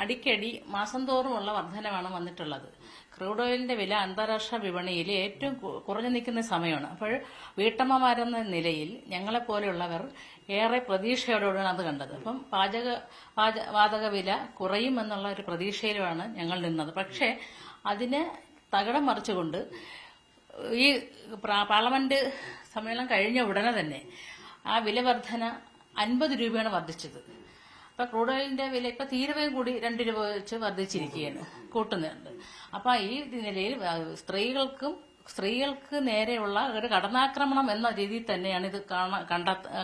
[SPEAKER 14] അടിക്കടി മാസം തോറുമുള്ള വർധനമാണ് വന്നിട്ടുള്ളത്. ക്രൂഡ് ഓയിലിന്റെ വില അന്താരാഷ്ട്ര വിപണിയിൽ ഏറ്റവും കുറഞ്ഞു നിൽക്കുന്ന സമയമാണ്. അപ്പോൾ വീട്ടമ്മമാരെന്ന നിലയിൽ ഞങ്ങളെപ്പോലെയുള്ളവർ ഏറെ പ്രതീക്ഷയോടെയാണ് അത് കണ്ടത്. അപ്പം വാതക വില കുറയുമെന്നുള്ള ഒരു പ്രതീക്ഷയിലാണ് ഞങ്ങൾ നിന്നത്. പക്ഷേ അതിന് തകിടം മറിച്ചുകൊണ്ട് ഈ പാർലമെന്റ് സമ്മേളനം കഴിഞ്ഞ ഉടനെ തന്നെ ആ വില വർധന 50 രൂപയാണ് വർദ്ധിച്ചത്. അപ്പൊ ക്രൂഡ് ഓയിലിന്റെ വില ഇപ്പൊ തീരുവയും കൂടി 2 രൂപ വെച്ച് വർദ്ധിച്ചിരിക്കുകയാണ്, കൂട്ടുന്നുണ്ട്. അപ്പൊ ഈ നിലയിൽ സ്ത്രീകൾക്ക് നേരെയുള്ള ഒരു കടന്നാക്രമണം എന്ന രീതിയിൽ തന്നെയാണ് ഇത്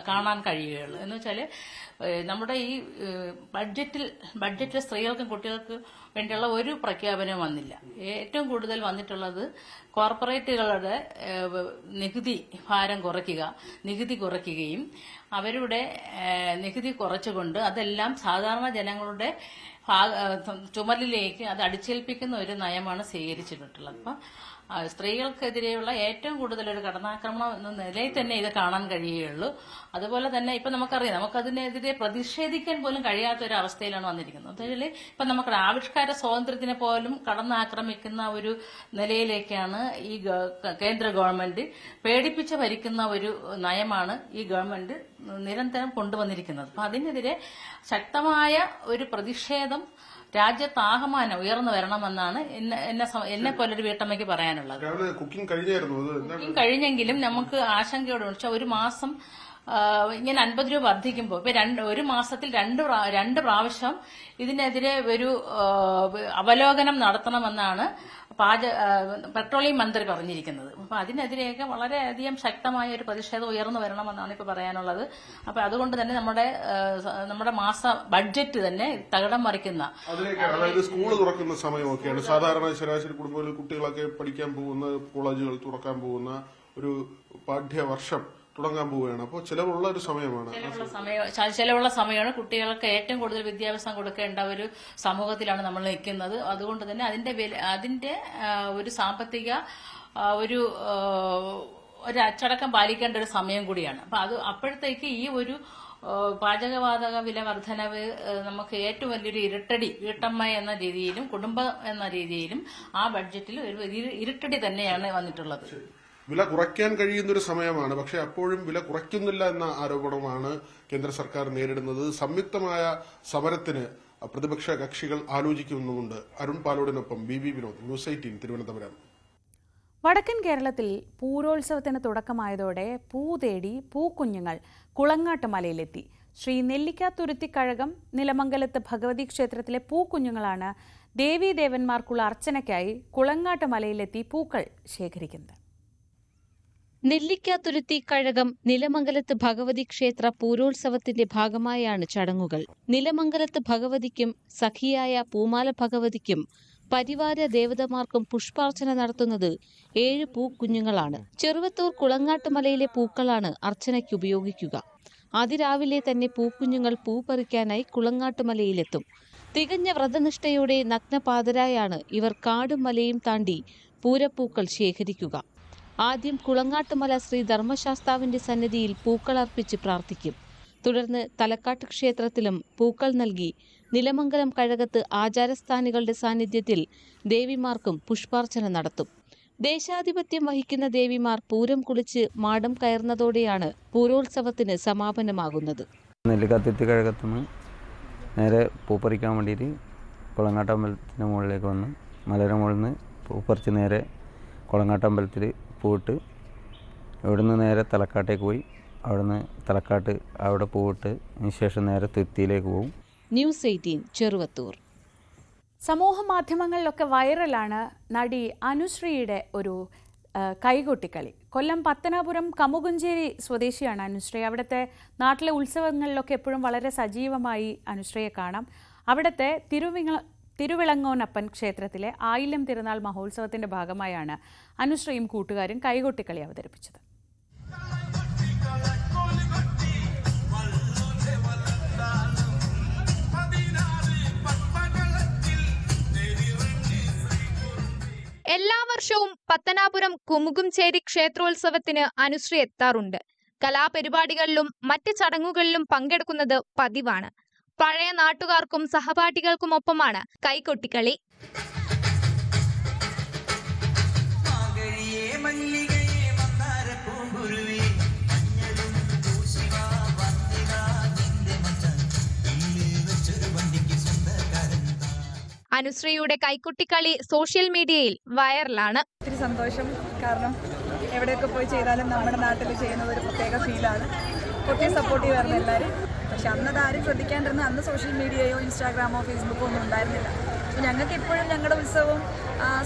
[SPEAKER 14] കാണാൻ കഴിയുകയുള്ളൂ. എന്ന് വെച്ചാൽ നമ്മുടെ ഈ ബഡ്ജറ്റിൽ സ്ത്രീകൾക്കും കുട്ടികൾക്കും വേണ്ടിയുള്ള ഒരു പ്രഖ്യാപനവും വന്നില്ല. ഏറ്റവും കൂടുതൽ വന്നിട്ടുള്ളത് കോർപ്പറേറ്റുകളുടെ നികുതി ഭാരം നികുതി കുറയ്ക്കുകയും അവരുടെ നികുതി കുറച്ചുകൊണ്ട് അതെല്ലാം സാധാരണ ജനങ്ങളുടെ ചുമലിലേക്ക് അത് അടിച്ചേൽപ്പിക്കുന്ന ഒരു നയമാണ് സ്വീകരിച്ചിട്ടുള്ളത്. അപ്പം സ്ത്രീകൾക്കെതിരെയുള്ള ഏറ്റവും കൂടുതൽ ഒരു കടന്നാക്രമണം എന്ന നിലയിൽ തന്നെ ഇത് കാണാൻ കഴിയുകയുള്ളൂ. അതുപോലെ തന്നെ ഇപ്പൊ നമുക്കറിയാം, നമുക്കതിനെതിരെ പ്രതിഷേധിക്കാൻ പോലും കഴിയാത്ത ഒരു അവസ്ഥയിലാണ് വന്നിരിക്കുന്നത്. അതിൽ ഇപ്പൊ നമുക്ക് ആവിഷ്കാര സ്വാതന്ത്ര്യത്തിനെ പോലും കടന്നാക്രമിക്കുന്ന ഒരു നിലയിലേക്കാണ് ഈ കേന്ദ്ര ഗവൺമെന്റ് പേടിപ്പിച്ച് ഭരിക്കുന്ന ഒരു നയമാണ് ഈ ഗവൺമെന്റ് നിരന്തരം കൊണ്ടുവന്നിരിക്കുന്നത്. അപ്പൊ അതിനെതിരെ ശക്തമായ ഒരു പ്രതിഷേധം രാജ്യത്താകമാനം ഉയർന്നു വരണമെന്നാണ് എന്നെ പോലൊരു വീട്ടമ്മയ്ക്ക് പറയാനുള്ളത്. കുക്കിംഗ് കഴിഞ്ഞെങ്കിലും നമുക്ക് ആശങ്കയോട് ഒരു മാസം ഇങ്ങനെ 50 രൂപ വർദ്ധിക്കുമ്പോൾ ഇപ്പൊ ഒരു മാസത്തിൽ രണ്ട് പ്രാവശ്യം ഇതിനെതിരെ ഒരു അവലോകനം നടത്തണമെന്നാണ് പെട്രോളിയം മന്ത്രി പറഞ്ഞിരിക്കുന്നത്. അപ്പൊ അതിനെതിരെയൊക്കെ വളരെയധികം ശക്തമായ ഒരു പ്രതിഷേധം ഉയർന്നു വരണമെന്നാണ് ഇപ്പൊ പറയാനുള്ളത്. അപ്പൊ അതുകൊണ്ട് തന്നെ നമ്മുടെ മാസ ബഡ്ജറ്റ് തന്നെ തകിടം മറിക്കുന്ന,
[SPEAKER 8] അതായത് സ്കൂൾ തുറക്കുന്ന സമയമൊക്കെയാണ്. സാധാരണ ശരാശരി കുടുംബങ്ങളിൽ കുട്ടികളൊക്കെ പഠിക്കാൻ പോകുന്ന, കോളേജുകൾ തുറക്കാൻ പോകുന്ന ഒരു പാഠ്യവർഷം തുടങ്ങാൻ പോവുകയാണ്. അപ്പോൾ ചിലവുള്ള ഒരു സമയമാണ്.
[SPEAKER 14] ചിലവുള്ള സമയമാണ്. കുട്ടികൾക്ക് ഏറ്റവും കൂടുതൽ വിദ്യാഭ്യാസം കൊടുക്കേണ്ട ഒരു സമൂഹത്തിലാണ് നമ്മൾ നിൽക്കുന്നത്. അതുകൊണ്ട് തന്നെ അതിന്റെ ഒരു സാമ്പത്തിക ഒരു അച്ചടക്കം പാലിക്കേണ്ട ഒരു സമയം കൂടിയാണ്. അപ്പൊ അപ്പോഴത്തേക്ക് ഈ ഒരു പാചകവാതക വില വർധനവ് നമുക്ക് ഏറ്റവും വലിയൊരു ഇരട്ടടി വീട്ടമ്മ എന്ന രീതിയിലും കുടുംബം എന്ന രീതിയിലും ആ ബഡ്ജറ്റിൽ ഒരു ഇരട്ടടി തന്നെയാണ് വന്നിട്ടുള്ളത്.
[SPEAKER 8] വില കുറയ്ക്കാൻ കഴിയുന്നൊരു സമയമാണ്. പക്ഷെ അപ്പോഴും വില കുറയ്ക്കുന്നില്ല എന്ന ആരോപണമാണ് കേന്ദ്ര സർക്കാർ നേരിടുന്നത്. സംയുക്തമായ സമരത്തിന് പ്രതിപക്ഷ കക്ഷികൾ ആലോചിക്കുന്നുമുണ്ട്. അരുൺ പാലോടിനൊപ്പം BB വിനോദ്, ന്യൂസ് 18 തിരുവനന്തപുരം.
[SPEAKER 1] വടക്കൻ കേരളത്തിൽ പൂരോത്സവത്തിന് തുടക്കമായതോടെ പൂ തേടി പൂക്കുഞ്ഞുങ്ങൾ കുളങ്ങാട്ട് മലയിലെത്തി. ശ്രീ നെല്ലിക്കാത്തുരുത്തിക്കഴകം നിലമംഗലത്ത് ഭഗവതി ക്ഷേത്രത്തിലെ പൂക്കുഞ്ഞുങ്ങളാണ് ദേവീദേവന്മാർക്കുള്ള അർച്ചനയ്ക്കായി കുളങ്ങാട്ട് മലയിലെത്തി പൂക്കൾ ശേഖരിക്കുന്നത്.
[SPEAKER 15] നെല്ലിക്കാത്തുരുത്തി കഴകം നിലമംഗലത്ത് ഭഗവതി ക്ഷേത്ര പൂരോത്സവത്തിന്റെ ഭാഗമായാണ് ചടങ്ങുകൾ. നിലമംഗലത്ത് ഭഗവതിക്കും സഖിയായ പൂമാല ഭഗവതിക്കും പരിവാര ദേവതമാർക്കും പുഷ്പാർച്ചന നടത്തുന്നത് 7 പൂക്കുഞ്ഞുങ്ങളാണ്. ചെറുവത്തൂർ കുളങ്ങാട്ടുമലയിലെ പൂക്കളാണ് അർച്ചനയ്ക്ക് ഉപയോഗിക്കുക. അതിരാവിലെ തന്നെ പൂക്കുഞ്ഞുങ്ങൾ പൂ പറിക്കാനായി കുളങ്ങാട്ടുമലയിലെത്തും. തികഞ്ഞ വ്രതനിഷ്ഠയോടെ നഗ്നപാതരായാണ് ഇവർ കാടും മലയും താണ്ടി പൂരപ്പൂക്കൾ ശേഖരിക്കുക. ആദ്യം കുളങ്ങാട്ടുമല ശ്രീ ധർമ്മശാസ്താവിന്റെ സന്നിധിയിൽ പൂക്കളർപ്പിച്ച് പ്രാർത്ഥിക്കും. തുടർന്ന് തലക്കാട്ട് ക്ഷേത്രത്തിലും പൂക്കൾ നൽകി നിലമംഗലം കഴകത്ത് ആചാരസ്ഥാനികളുടെ സാന്നിധ്യത്തിൽ ദേവിമാർക്കും പുഷ്പാർച്ചന നടത്തും. ദേശാധിപത്യം വഹിക്കുന്ന ദേവിമാർ പൂരം കുളിച്ച് മാടം കയറുന്നതോടെയാണ് പൂരോത്സവത്തിന് സമാപനമാകുന്നത്.
[SPEAKER 16] നെല്ലിക്കാത്തുരുത്തി കഴകത്തുനിന്ന് നേരെ പൂപ്പറിക്കാൻ വേണ്ടിയിട്ട് കുളങ്ങാട്ടമ്പലത്തിൻ്റെ മുകളിലേക്ക് വന്ന് മലയുടെ മുകളിൽ നിന്ന് പൂപ്പറിച്ച് നേരെ കുളങ്ങാട്ടമ്പലത്തിൽ പൂവിട്ട് ഇവിടുന്ന് നേരെ തലക്കാട്ടേക്ക് പോയി അവിടുന്ന് തലക്കാട്ട് അവിടെ പൂവിട്ട് അതിനുശേഷം നേരെ തുരുത്തിയിലേക്ക് പോകും.
[SPEAKER 15] ന്യൂസ് 18 ചെറുവത്തൂർ.
[SPEAKER 1] സമൂഹ മാധ്യമങ്ങളിലൊക്കെ വൈറലാണ് നടി അനുശ്രീയുടെ ഒരു കൈകൊട്ടിക്കളി. കൊല്ലം പത്തനാപുരം കമുകുഞ്ചേരി സ്വദേശിയാണ് അനുശ്രീ. അവിടുത്തെ നാട്ടിലെ ഉത്സവങ്ങളിലൊക്കെ എപ്പോഴും വളരെ സജീവമായി അനുശ്രീയെ കാണാം. അവിടുത്തെ തിരുവിളങ്ങോനപ്പൻ ക്ഷേത്രത്തിലെ ആയില്യം തിരുനാൾ മഹോത്സവത്തിന്റെ ഭാഗമായാണ് അനുശ്രീയും കൂട്ടുകാരും കൈകൊട്ടിക്കളി അവതരിപ്പിച്ചത്.
[SPEAKER 11] എല്ലാ വർഷവും പത്തനാപുരം കുമുകുംചേരി ക്ഷേത്രോത്സവത്തിന് അനുശ്രീ എത്താറുണ്ട്. കലാപരിപാടികളിലും മറ്റ് ചടങ്ങുകളിലും പങ്കെടുക്കുന്നത് പതിവാണ്. പഴയ നാട്ടുകാർക്കും സഹപാഠികൾക്കുമൊപ്പമാണ് കൈകൊട്ടിക്കളി. അനുശ്രീയുടെ കൈക്കുട്ടിക്കളി സോഷ്യൽ മീഡിയയിൽ വൈറലാണ്.
[SPEAKER 17] ഒത്തിരി സന്തോഷം. കാരണം എവിടെയൊക്കെ പോയി ചെയ്താലും നമ്മുടെ നാട്ടിൽ ചെയ്യുന്നത് ഒരു പ്രത്യേക ഫീലാണ്. ഒത്തിരി സപ്പോർട്ടീവ് ആയിരുന്നു എല്ലാവരും. പക്ഷെ അന്നത് ആരും ശ്രദ്ധിക്കാണ്ടിരുന്ന അന്ന് സോഷ്യൽ മീഡിയയോ ഇൻസ്റ്റാഗ്രാമോ ഫേസ്ബുക്കോ ഒന്നും ഉണ്ടായിരുന്നില്ല. അപ്പോൾ ഞങ്ങൾക്ക് ഇപ്പോഴും ഞങ്ങളുടെ ഉത്സവവും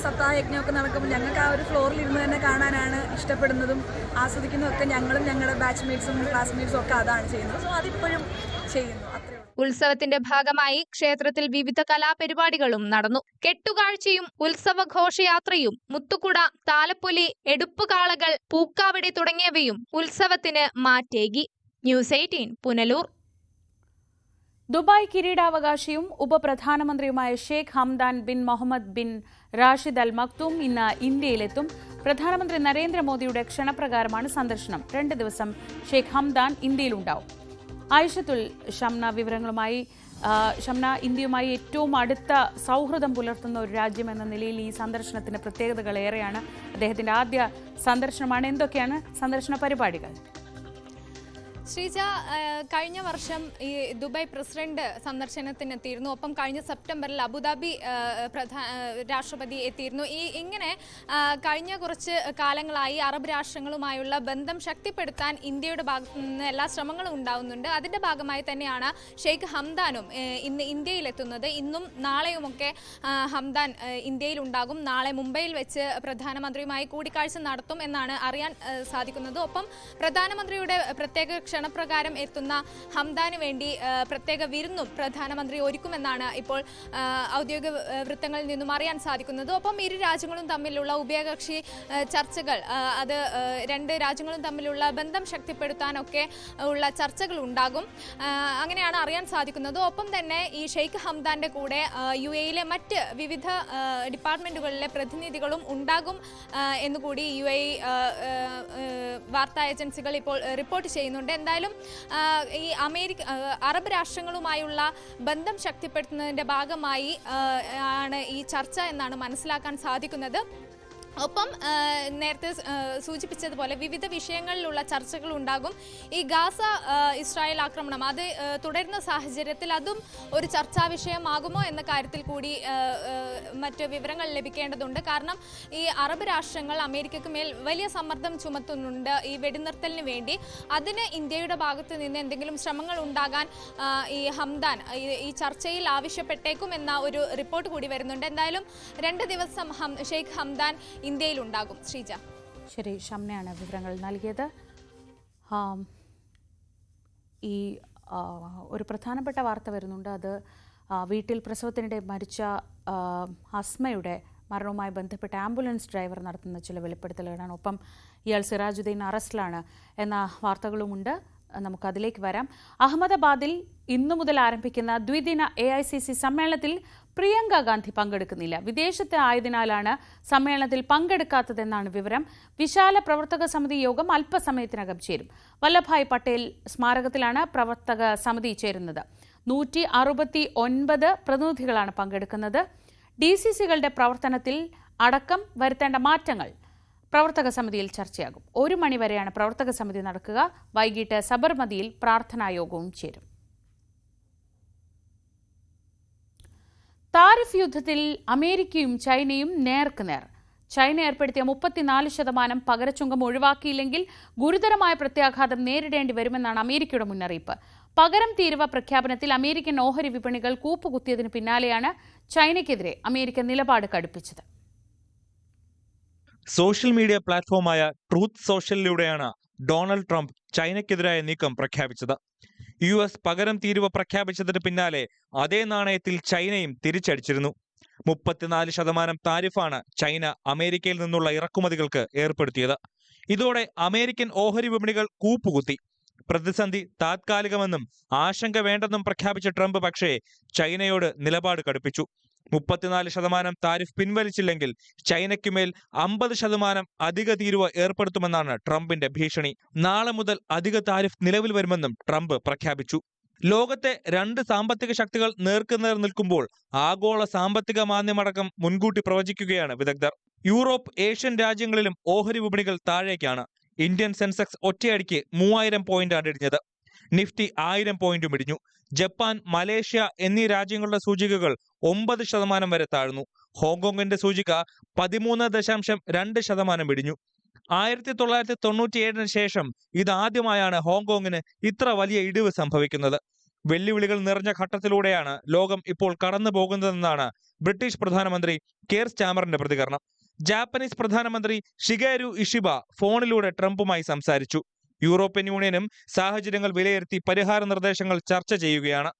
[SPEAKER 17] സപ്താഹയജ്ഞമൊക്കെ നടക്കുമ്പോൾ ഞങ്ങൾക്ക് ആ ഒരു ഫ്ലോറിൽ ഇരുന്ന് തന്നെ കാണാനാണ് ഇഷ്ടപ്പെടുന്നതും ആസ്വദിക്കുന്നതും ഒക്കെ. ഞങ്ങളും ഞങ്ങളുടെ ബാച്ച്മേറ്റ്സും ക്ലാസ്മേറ്റ്സും ഒക്കെ അതാണ് ചെയ്യുന്നത്. സോ അതിപ്പോഴും ചെയ്യുന്നു. അത്രേ.
[SPEAKER 11] ഉത്സവത്തിന്റെ ഭാഗമായി ക്ഷേത്രത്തിൽ വിവിധ കലാപരിപാടികളും നടന്നു. കെട്ടുകാഴ്ചയും ഉത്സവ ഘോഷയാത്രയും മുത്തുകുട, താലപ്പൊലി, എടുപ്പുകാളകൾ, പൂക്കാവടി തുടങ്ങിയവയും ഉത്സവത്തിന് മാറ്റേകി. ന്യൂസ് 18 പുനലൂർ.
[SPEAKER 1] ദുബായ് കിരീടാവകാശിയും ഉപപ്രധാനമന്ത്രിയുമായ Sheikh Hamdan bin Mohammed bin Rashid Al Maktoum ഇന്ന് ഇന്ത്യയിലെത്തും. പ്രധാനമന്ത്രി നരേന്ദ്രമോദിയുടെ ക്ഷണപ്രകാരമാണ് സന്ദർശനം. 2 ദിവസം ഷെയ്ഖ് ഹംദാൻ ഇന്ത്യയിലുണ്ടാവും. ആയിഷത്തുൽ ഷംന വിവരങ്ങളുമായി. ഷംന, ഇന്ത്യയുമായി ഏറ്റവും അടുത്ത സൗഹൃദം പുലർത്തുന്ന ഒരു രാജ്യമെന്ന നിലയിൽ ഈ സന്ദർശനത്തിന് പ്രത്യേകതകൾ ഏറെയാണ്. അദ്ദേഹത്തിന്റെ ആദ്യ സന്ദർശനമാണ്. എന്തൊക്കെയാണ് സന്ദർശന പരിപാടികൾ?
[SPEAKER 18] ശ്രീജ, കഴിഞ്ഞ വർഷം ഈ ദുബായ് പ്രസിഡന്റ് സന്ദർശനത്തിനെത്തിയിരുന്നു. ഒപ്പം കഴിഞ്ഞ സെപ്റ്റംബറിൽ അബുദാബി രാഷ്ട്രപതി എത്തിയിരുന്നു. ഇങ്ങനെ കഴിഞ്ഞ കുറച്ച് കാലങ്ങളായി അറബ് രാഷ്ട്രങ്ങളുമായുള്ള ബന്ധം ശക്തിപ്പെടുത്താൻ ഇന്ത്യയുടെ ഭാഗത്തു നിന്ന് എല്ലാ ശ്രമങ്ങളും ഉണ്ടാവുന്നുണ്ട്. അതിന്റെ ഭാഗമായി തന്നെയാണ് ഷെയ്ഖ് ഹംദാനും ഇന്ന് ഇന്ത്യയിലെത്തുന്നത്. ഇന്നും നാളെയുമൊക്കെ ഹംദാൻ ഇന്ത്യയിലുണ്ടാകും. നാളെ മുംബൈയിൽ വെച്ച് പ്രധാനമന്ത്രിയുമായി കൂടിക്കാഴ്ച നടത്തും എന്നാണ് അറിയാൻ സാധിക്കുന്നത്. ഒപ്പം പ്രധാനമന്ത്രിയുടെ പ്രത്യേക ക്ഷണപ്രകാരം എത്തുന്ന ഹംദാന് വേണ്ടി പ്രത്യേക വിരുന്നും പ്രധാനമന്ത്രി ഒരുക്കുമെന്നാണ് ഇപ്പോൾ ഔദ്യോഗിക വൃത്തങ്ങളിൽ നിന്നും അറിയാൻ സാധിക്കുന്നത്. ഒപ്പം ഇരു രാജ്യങ്ങളും തമ്മിലുള്ള ഉഭയകക്ഷി ചർച്ചകൾ, അത് രണ്ട് രാജ്യങ്ങളും തമ്മിലുള്ള ബന്ധം ശക്തിപ്പെടുത്താനൊക്കെ ഉള്ള ചർച്ചകൾ ഉണ്ടാകും, അങ്ങനെയാണ് അറിയാൻ സാധിക്കുന്നത്. ഒപ്പം തന്നെ ഈ ഷെയ്ഖ് ഹംദാന്റെ കൂടെ UAE-യിലെ മറ്റ് വിവിധ ഡിപ്പാർട്ട്മെന്റുകളിലെ പ്രതിനിധികളും ഉണ്ടാകും എന്നുകൂടി UAE വാർത്താ ഏജൻസികൾ ഇപ്പോൾ റിപ്പോർട്ട് ചെയ്യുന്നുണ്ട്. എന്തായാലും ഈ അറബ് രാഷ്ട്രങ്ങളുമായുള്ള ബന്ധം ശക്തിപ്പെടുത്തുന്നതിന്റെ ഭാഗമായി ആണ് ഈ ചർച്ച എന്നാണ് മനസ്സിലാക്കാൻ സാധിക്കുന്നത്. ഒപ്പം നേരത്തെ സൂചിപ്പിച്ചതുപോലെ വിവിധ വിഷയങ്ങളിലുള്ള ചർച്ചകൾ ഉണ്ടാകും. ഈ ഗാസ ഇസ്രായേൽ ആക്രമണം അത് തുടരുന്ന സാഹചര്യത്തിൽ അതും ഒരു ചർച്ചാ വിഷയമാകുമോ എന്ന കാര്യത്തിൽ കൂടി മറ്റ് വിവരങ്ങൾ ലഭിക്കേണ്ടതുണ്ട്. കാരണം ഈ അറബ് രാഷ്ട്രങ്ങൾ അമേരിക്കയ്ക്ക് മേൽ വലിയ സമ്മർദ്ദം ചുമത്തുന്നുണ്ട് ഈ വെടിനിർത്തലിന് വേണ്ടി. അതിന് ഇന്ത്യയുടെ ഭാഗത്ത് നിന്ന് എന്തെങ്കിലും ശ്രമങ്ങൾ ഉണ്ടാകാൻ ഈ ഹംദാൻ ഈ ചർച്ചയിൽ ആവശ്യപ്പെട്ടേക്കും എന്ന ഒരു റിപ്പോർട്ട് കൂടി വരുന്നുണ്ട്. എന്തായാലും 2 ദിവസം ഷെയ്ഖ് ഹംദാൻ ഇന്ത്യയിലുണ്ടാകും. ശ്രീജ.
[SPEAKER 1] ശരി, ഷംനയാണ് വിവരങ്ങൾ നൽകിയത്. ഈ ഒരു പ്രധാനപ്പെട്ട വാർത്ത വരുന്നുണ്ട്. അത് വീട്ടിൽ പ്രസവത്തിനിടെ മരിച്ച അസ്മയുടെ മരണവുമായി ബന്ധപ്പെട്ട് ആംബുലൻസ് ഡ്രൈവർ നടത്തുന്ന ചില വെളിപ്പെടുത്തലുകളാണ്. ഒപ്പം ഇയാൾ സിറാജുദ്ദീൻ അറസ്റ്റിലാണ് എന്ന വാർത്തകളുമുണ്ട്. നമുക്കതിലേക്ക് വരാം. അഹമ്മദാബാദിൽ ഇന്നു മുതൽ ആരംഭിക്കുന്ന ദ്വിദിന AICC സമ്മേളനത്തിൽ പ്രിയങ്ക ഗാന്ധി പങ്കെടുക്കുന്നില്ല. വിദേശത്ത് ആയതിനാലാണ് സമ്മേളനത്തിൽ പങ്കെടുക്കാത്തതെന്നാണ് വിവരം. വിശാല പ്രവർത്തക സമിതി യോഗം അല്പസമയത്തിനകം ചേരും. വല്ലഭായ് പട്ടേൽ സ്മാരകത്തിലാണ് പ്രവർത്തക സമിതി ചേരുന്നത്. 169 പ്രതിനിധികളാണ് പങ്കെടുക്കുന്നത്. DCCകളുടെ പ്രവർത്തനത്തിൽ അടക്കം വരുത്തേണ്ട മാറ്റങ്ങൾ പ്രവർത്തക സമിതിയിൽ ചർച്ചയാകും. 1 മണിവരെയാണ് പ്രവർത്തക സമിതി നടക്കുക. വൈകിട്ട് സബർമതിയിൽ പ്രാർത്ഥനായോഗവും ചേരും. താരിഫ് യുദ്ധത്തിൽ അമേരിക്കയും ചൈനയും നേർക്കുനേർ. ചൈന ഏർപ്പെടുത്തിയ 34% പകരച്ചുങ്കം ഒഴിവാക്കിയില്ലെങ്കിൽ ഗുരുതരമായ പ്രത്യാഘാതം നേരിടേണ്ടി വരുമെന്നാണ് അമേരിക്കയുടെ മുന്നറിയിപ്പ്. പകരം തീരുവ പ്രഖ്യാപനത്തിൽ അമേരിക്കൻ ഓഹരി വിപണികൾ കൂപ്പുകുത്തിയതിന് പിന്നാലെയാണ് ചൈനയ്ക്കെതിരെ അമേരിക്ക നിലപാട് കടുപ്പിച്ചത്.
[SPEAKER 7] സോഷ്യൽ മീഡിയ പ്ലാറ്റ്ഫോമായ ട്രൂത്ത് സോഷ്യലിലൂടെയാണ് ഡൊണാൾഡ് ട്രംപ് ചൈനയ്ക്കെതിരായ നീക്കം പ്രഖ്യാപിച്ചത്. US പകരം തീരുവ പ്രഖ്യാപിച്ചതിന് പിന്നാലെ അതേ നാണയത്തിൽ ചൈനയും തിരിച്ചടിച്ചിരുന്നു. 34% താരിഫാണ് ചൈന അമേരിക്കയിൽ നിന്നുള്ള ഇറക്കുമതികൾക്ക് ഏർപ്പെടുത്തിയത്. ഇതോടെ അമേരിക്കൻ ഓഹരി വിപണികൾ കൂപ്പുകുത്തി. പ്രതിസന്ധി താത്കാലികമെന്നും ആശങ്ക വേണ്ടെന്നും പ്രഖ്യാപിച്ച ട്രംപ് പക്ഷേ ചൈനയോട് നിലപാട് കടുപ്പിച്ചു. 34% താരിഫ് പിൻവലിച്ചില്ലെങ്കിൽ ചൈനയ്ക്കുമേൽ 50% അധിക തീരുവ ഏർപ്പെടുത്തുമെന്നാണ് ട്രംപിന്റെ ഭീഷണി. നാളെ മുതൽ അധിക താരിഫ് നിലവിൽ വരുമെന്നും ട്രംപ് പ്രഖ്യാപിച്ചു. ലോകത്തെ 2 സാമ്പത്തിക ശക്തികൾ നേർക്കുനേർ നിൽക്കുമ്പോൾ ആഗോള സാമ്പത്തിക മാന്ദ്യമടക്കം മുൻകൂട്ടി പ്രവചിക്കുകയാണ് വിദഗ്ധർ. യൂറോപ്പ്, ഏഷ്യൻ രാജ്യങ്ങളിലും ഓഹരി വിപണികൾ താഴേക്കാണ്. ഇന്ത്യൻ സെൻസെക്സ് ഒറ്റയടിക്ക് 3000 പോയിന്റാണ് ഇടിഞ്ഞത്. നിഫ്റ്റി 1000 പോയിന്റും ഇടിഞ്ഞു. ജപ്പാൻ, മലേഷ്യ എന്നീ രാജ്യങ്ങളുടെ സൂചികകൾ 9% വരെ താഴ്ന്നു. ഹോങ്കോങ്ങിന്റെ സൂചിക 13.2% ഇടിഞ്ഞു. 1997 ശേഷം ഇതാദ്യമായാണ് ഹോങ്കോങ്ങിന് ഇത്ര വലിയ ഇടിവ് സംഭവിക്കുന്നത്. വെല്ലുവിളികൾ നിറഞ്ഞ ഘട്ടത്തിലൂടെയാണ് ലോകം ഇപ്പോൾ കടന്നു പോകുന്നതെന്നാണ് ബ്രിട്ടീഷ് പ്രധാനമന്ത്രി കെയർ സ്റ്റാമറിന്റെ പ്രതികരണം. ജാപ്പനീസ് പ്രധാനമന്ത്രി ഷിഗേരു ഇഷിബ ഫോണിലൂടെ ട്രംപുമായി സംസാരിച്ചു. യൂറോപ്യൻ യൂണിയനും സാഹചര്യങ്ങൾ വിലയിരുത്തി പരിഹാര നിർദ്ദേശങ്ങൾ ചർച്ച ചെയ്യുകയാണ്.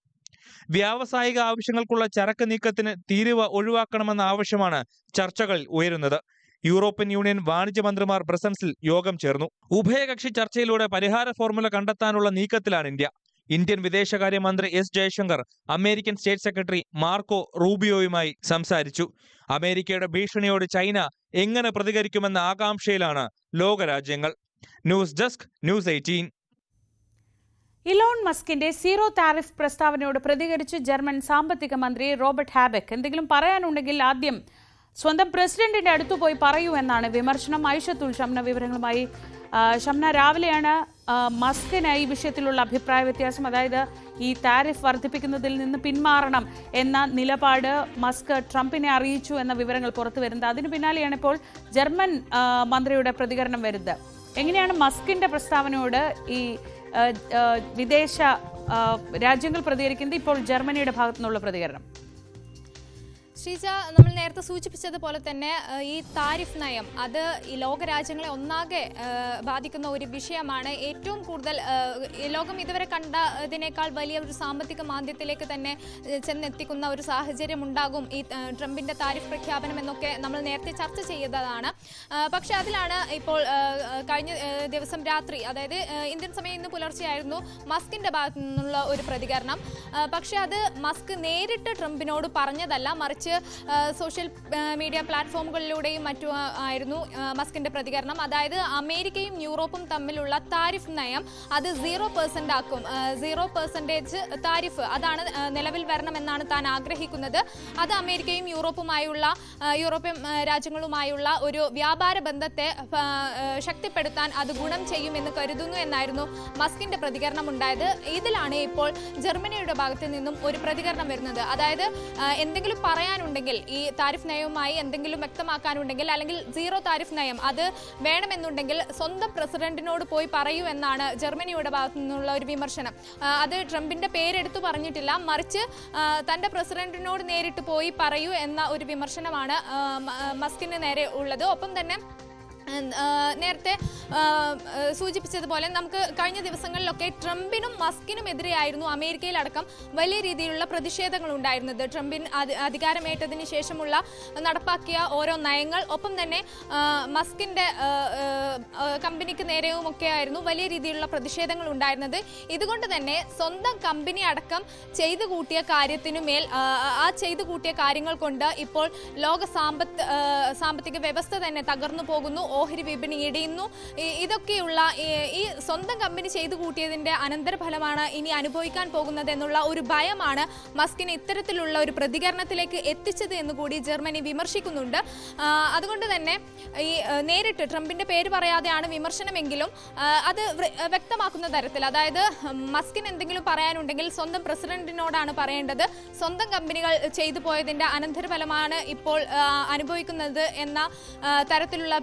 [SPEAKER 7] വ്യാവസായിക ആവശ്യങ്ങൾക്കുള്ള ചരക്ക് നീക്കത്തിന് തീരുവ ഒഴിവാക്കണമെന്ന ആവശ്യമാണ് ചർച്ചകളിൽ ഉയരുന്നത്. യൂറോപ്യൻ യൂണിയൻ വാണിജ്യമന്ത്രിമാർ ബ്രസൽസിൽ യോഗം ചേർന്നു. ഉഭയകക്ഷി ചർച്ചയിലൂടെ പരിഹാര ഫോർമുല കണ്ടെത്താനുള്ള നീക്കത്തിലാണ് ഇന്ത്യ. ഇന്ത്യൻ വിദേശകാര്യമന്ത്രി S Jaishankar American state secretary Marco റൂബിയോയുമായി സംസാരിച്ചു. അമേരിക്കയുടെ ഭീഷണിയോട് ചൈന എങ്ങനെ പ്രതികരിക്കുമെന്ന ആകാംക്ഷയിലാണ് ലോകരാജ്യങ്ങൾ. News desk, News 18.
[SPEAKER 1] ഇലോൺ മസ്കിന്റെ സീറോ താരിഫ് പ്രസ്താവനയോട് പ്രതികരിച്ച് ജർമ്മൻ സാമ്പത്തിക മന്ത്രി റോബർട്ട് ഹാബെക്ക്. എന്തെങ്കിലും പറയാനുണ്ടെങ്കിൽ ആദ്യം സ്വന്തം പ്രസിഡന്റിന്റെ അടുത്തു പോയി പറയൂ എന്നാണ് വിമർശനം. ഐഷത്തുൽ ഷംന വിവരങ്ങളുമായി. ഷംന, രാവിലെയാണ് മസ്കിന് ഈ വിഷയത്തിലുള്ള അഭിപ്രായ വ്യത്യാസം, അതായത് ഈ താരിഫ് വർദ്ധിപ്പിക്കുന്നതിൽ നിന്ന് പിന്മാറണം എന്ന നിലപാട് മസ്ക് ട്രംപിനെ അറിയിച്ചു എന്ന വിവരങ്ങൾ പുറത്തു വരുന്നത്. അതിന് പിന്നാലെയാണ് ഇപ്പോൾ ജർമ്മൻ മന്ത്രിയുടെ പ്രതികരണം വരുന്നത്. എങ്ങനെയാണ് മസ്കിന്റെ പ്രസ്താവനയോട് ഈ വിദേശ രാജ്യങ്ങൾ പ്രതികരിക്കുന്നത്? ഇപ്പോൾ ജർമ്മനിയുടെ ഭാഗത്തു നിന്നുള്ള പ്രതികരണം.
[SPEAKER 18] ശ്രീജ, നമ്മൾ നേരത്തെ സൂചിപ്പിച്ചതുപോലെ തന്നെ ഈ താരിഫ് നയം അത് ഈ ലോകരാജ്യങ്ങളെ ഒന്നാകെ ബാധിക്കുന്ന ഒരു വിഷയമാണ്. ഏറ്റവും കൂടുതൽ ലോകം ഇതുവരെ കണ്ടതിനേക്കാൾ വലിയ ഒരു സാമ്പത്തിക മാന്ദ്യത്തിലേക്ക് തന്നെ ചെന്നെത്തിക്കുന്ന ഒരു സാഹചര്യം ഉണ്ടാകും ഈ ട്രംപിന്റെ താരിഫ് പ്രഖ്യാപനം എന്നൊക്കെ നമ്മൾ നേരത്തെ ചർച്ച ചെയ്തതാണ്. പക്ഷെ അതിലാണ് ഇപ്പോൾ കഴിഞ്ഞ ദിവസം രാത്രി, അതായത് ഇന്ത്യൻ സമയം ഇന്ന് പുലർച്ചെയായിരുന്നു മസ്കിന്റെ ഭാഗത്തു നിന്നുള്ള ഒരു പ്രതികരണം. പക്ഷെ അത് മസ്ക് നേരിട്ട് ട്രംപിനോട് പറഞ്ഞതല്ല, മറിച്ച് സോഷ്യൽ മീഡിയ പ്ലാറ്റ്ഫോമുകളിലൂടെയും മറ്റും ആയിരുന്നു മസ്കിന്റെ പ്രതികരണം. അതായത് അമേരിക്കയും യൂറോപ്പും തമ്മിലുള്ള താരിഫ് നയം അത് 0% ആക്കും. 0% താരിഫ് അതാണ് നിലവിൽ വരണമെന്നാണ് താൻ ആഗ്രഹിക്കുന്നത്. അത് അമേരിക്കയും യൂറോപ്യൻ രാജ്യങ്ങളുമായുള്ള ഒരു വ്യാപാര ബന്ധത്തെ ശക്തിപ്പെടുത്താൻ അത് ഗുണം ചെയ്യുമെന്ന് കരുതുന്നു എന്നായിരുന്നു മസ്കിന്റെ പ്രതികരണം ഉണ്ടായത്. ഇതിലാണ് ഇപ്പോൾ ജർമ്മനിയുടെ ഭാഗത്ത് നിന്നും ഒരു പ്രതികരണം വരുന്നത്. അതായത് എന്തെങ്കിലും പറയാനുണ്ടെങ്കിൽ, ഈ താരിഫ് നയവുമായി എന്തെങ്കിലും വ്യക്തമാക്കാനുണ്ടെങ്കിൽ, അല്ലെങ്കിൽ 0 താരിഫ് നയം അത് വേണമെന്നുണ്ടെങ്കിൽ സ്വന്തം പ്രസിഡന്റിനോട് പോയി പറയൂ എന്നാണ് ജർമ്മനിയുടെ ഭാഗത്തു നിന്നുള്ള ഒരു വിമർശനം. അത് ട്രംപിന്റെ പേരെടുത്തു പറഞ്ഞിട്ടില്ല, മറിച്ച് തന്റെ പ്രസിഡന്റിനോട് നേരിട്ട് പോയി പറയൂ എന്ന ഒരു വിമർശനമാണ് മസ്കിന് നേരെ ഉള്ളത്. ഒപ്പം തന്നെ നേരത്തെ സൂചിപ്പിച്ചതുപോലെ നമുക്ക് കഴിഞ്ഞ ദിവസങ്ങളിലൊക്കെ ട്രംപിനും മസ്കിനും എതിരെയായിരുന്നു അമേരിക്കയിലടക്കം വലിയ രീതിയിലുള്ള പ്രതിഷേധങ്ങൾ ഉണ്ടായിരുന്നത്. ട്രംപിൻ അധികാരമേറ്റതിന് ശേഷമുള്ള നടപ്പാക്കിയ ഓരോ നയങ്ങൾ, ഒപ്പം തന്നെ മസ്കിന്റെ കമ്പനിക്ക് നേരെയുമൊക്കെ ആയിരുന്നു വലിയ രീതിയിലുള്ള പ്രതിഷേധങ്ങൾ ഉണ്ടായിരുന്നത്. ഇതുകൊണ്ട് തന്നെ സ്വന്തം കമ്പനി അടക്കം ചെയ്തു കൂട്ടിയ കാര്യത്തിനുമേൽ ആ ചെയ്തു കൂട്ടിയ കാര്യങ്ങൾ കൊണ്ട് ഇപ്പോൾ ലോക സാമ്പത്തിക വ്യവസ്ഥ തന്നെ തകർന്നു പോകുന്നു. ഓഹരി വിപണി ഇടിയുന്നു. ഇതൊക്കെയുള്ള ഈ സ്വന്തം കമ്പനി ചെയ്തു കൂട്ടിയതിന്റെ അനന്തരഫലമാണ് ഇനി അനുഭവിക്കാൻ പോകുന്നത് എന്നുള്ള ഒരു ഭയമാണ് മസ്കിനെ ഇത്തരത്തിലുള്ള ഒരു പ്രതികരണത്തിലേക്ക് എത്തിച്ചത് എന്നുകൂടി ജർമ്മനി വിമർശിക്കുന്നുണ്ട്. അതുകൊണ്ട് തന്നെ ഈ നേരിട്ട് ട്രംപിന്റെ പേര് പറയാതെയാണ് വിമർശനമെങ്കിലും അത് വ്യക്തമാക്കുന്ന തരത്തിൽ, അതായത് മസ്കിന് എന്തെങ്കിലും പറയാനുണ്ടെങ്കിൽ സ്വന്തം പ്രസിഡന്റിനോടാണ് പറയേണ്ടത്. സ്വന്തം കമ്പനികൾ ചെയ്തു പോയതിന്റെ അനന്തരഫലമാണ് ഇപ്പോൾ അനുഭവിക്കുന്നത് എന്ന തരത്തിലുള്ള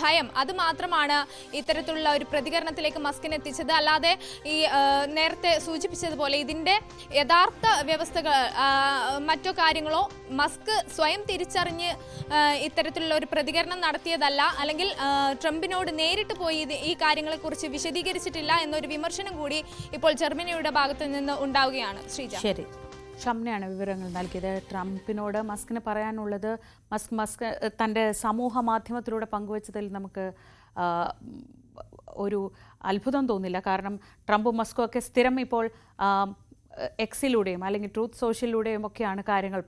[SPEAKER 18] ഭയം, അത് മാത്രമാണ് ഇത്തരത്തിലുള്ള ഒരു പ്രതികരണത്തിലേക്ക് മസ്കിനെ എത്തിച്ചത്. അല്ലാതെ ഈ നേരത്തെ സൂചിപ്പിച്ചതുപോലെ ഇതിന്റെ യഥാർത്ഥ വ്യവസ്ഥകൾ മറ്റോ കാര്യങ്ങളോ മസ്ക് സ്വയം തിരിച്ചറിഞ്ഞ് ഇത്തരത്തിലുള്ള ഒരു പ്രതികരണം നടത്തിയതല്ല, അല്ലെങ്കിൽ ട്രംപിനോട് നേരിട്ട് പോയി ഈ കാര്യങ്ങളെക്കുറിച്ച് വിശദീകരിച്ചിട്ടില്ല എന്നൊരു വിമർശനം കൂടി ഇപ്പോൾ ജർമ്മനിയുടെ ഭാഗത്തു നിന്ന് ഉണ്ടാവുകയാണ്. ശ്രീജ,
[SPEAKER 1] ശരി, ഷംനയാണ് വിവരങ്ങൾ നൽകിയത്. ട്രംപിനോട് മസ്കിന് പറയാനുള്ളത് മസ്ക് തൻ്റെ സമൂഹ മാധ്യമത്തിലൂടെ പങ്കുവച്ചതിൽ നമുക്ക് ഒരു അത്ഭുതം തോന്നില്ല. കാരണം ട്രംപും മസ്കും ഒക്കെ സ്ഥിരം ഇപ്പോൾ എക്സിലൂടെയും അല്ലെങ്കിൽ ട്രൂത്ത് സോഷ്യലിലൂടെയും ഒക്കെയാണ് കാര്യങ്ങൾ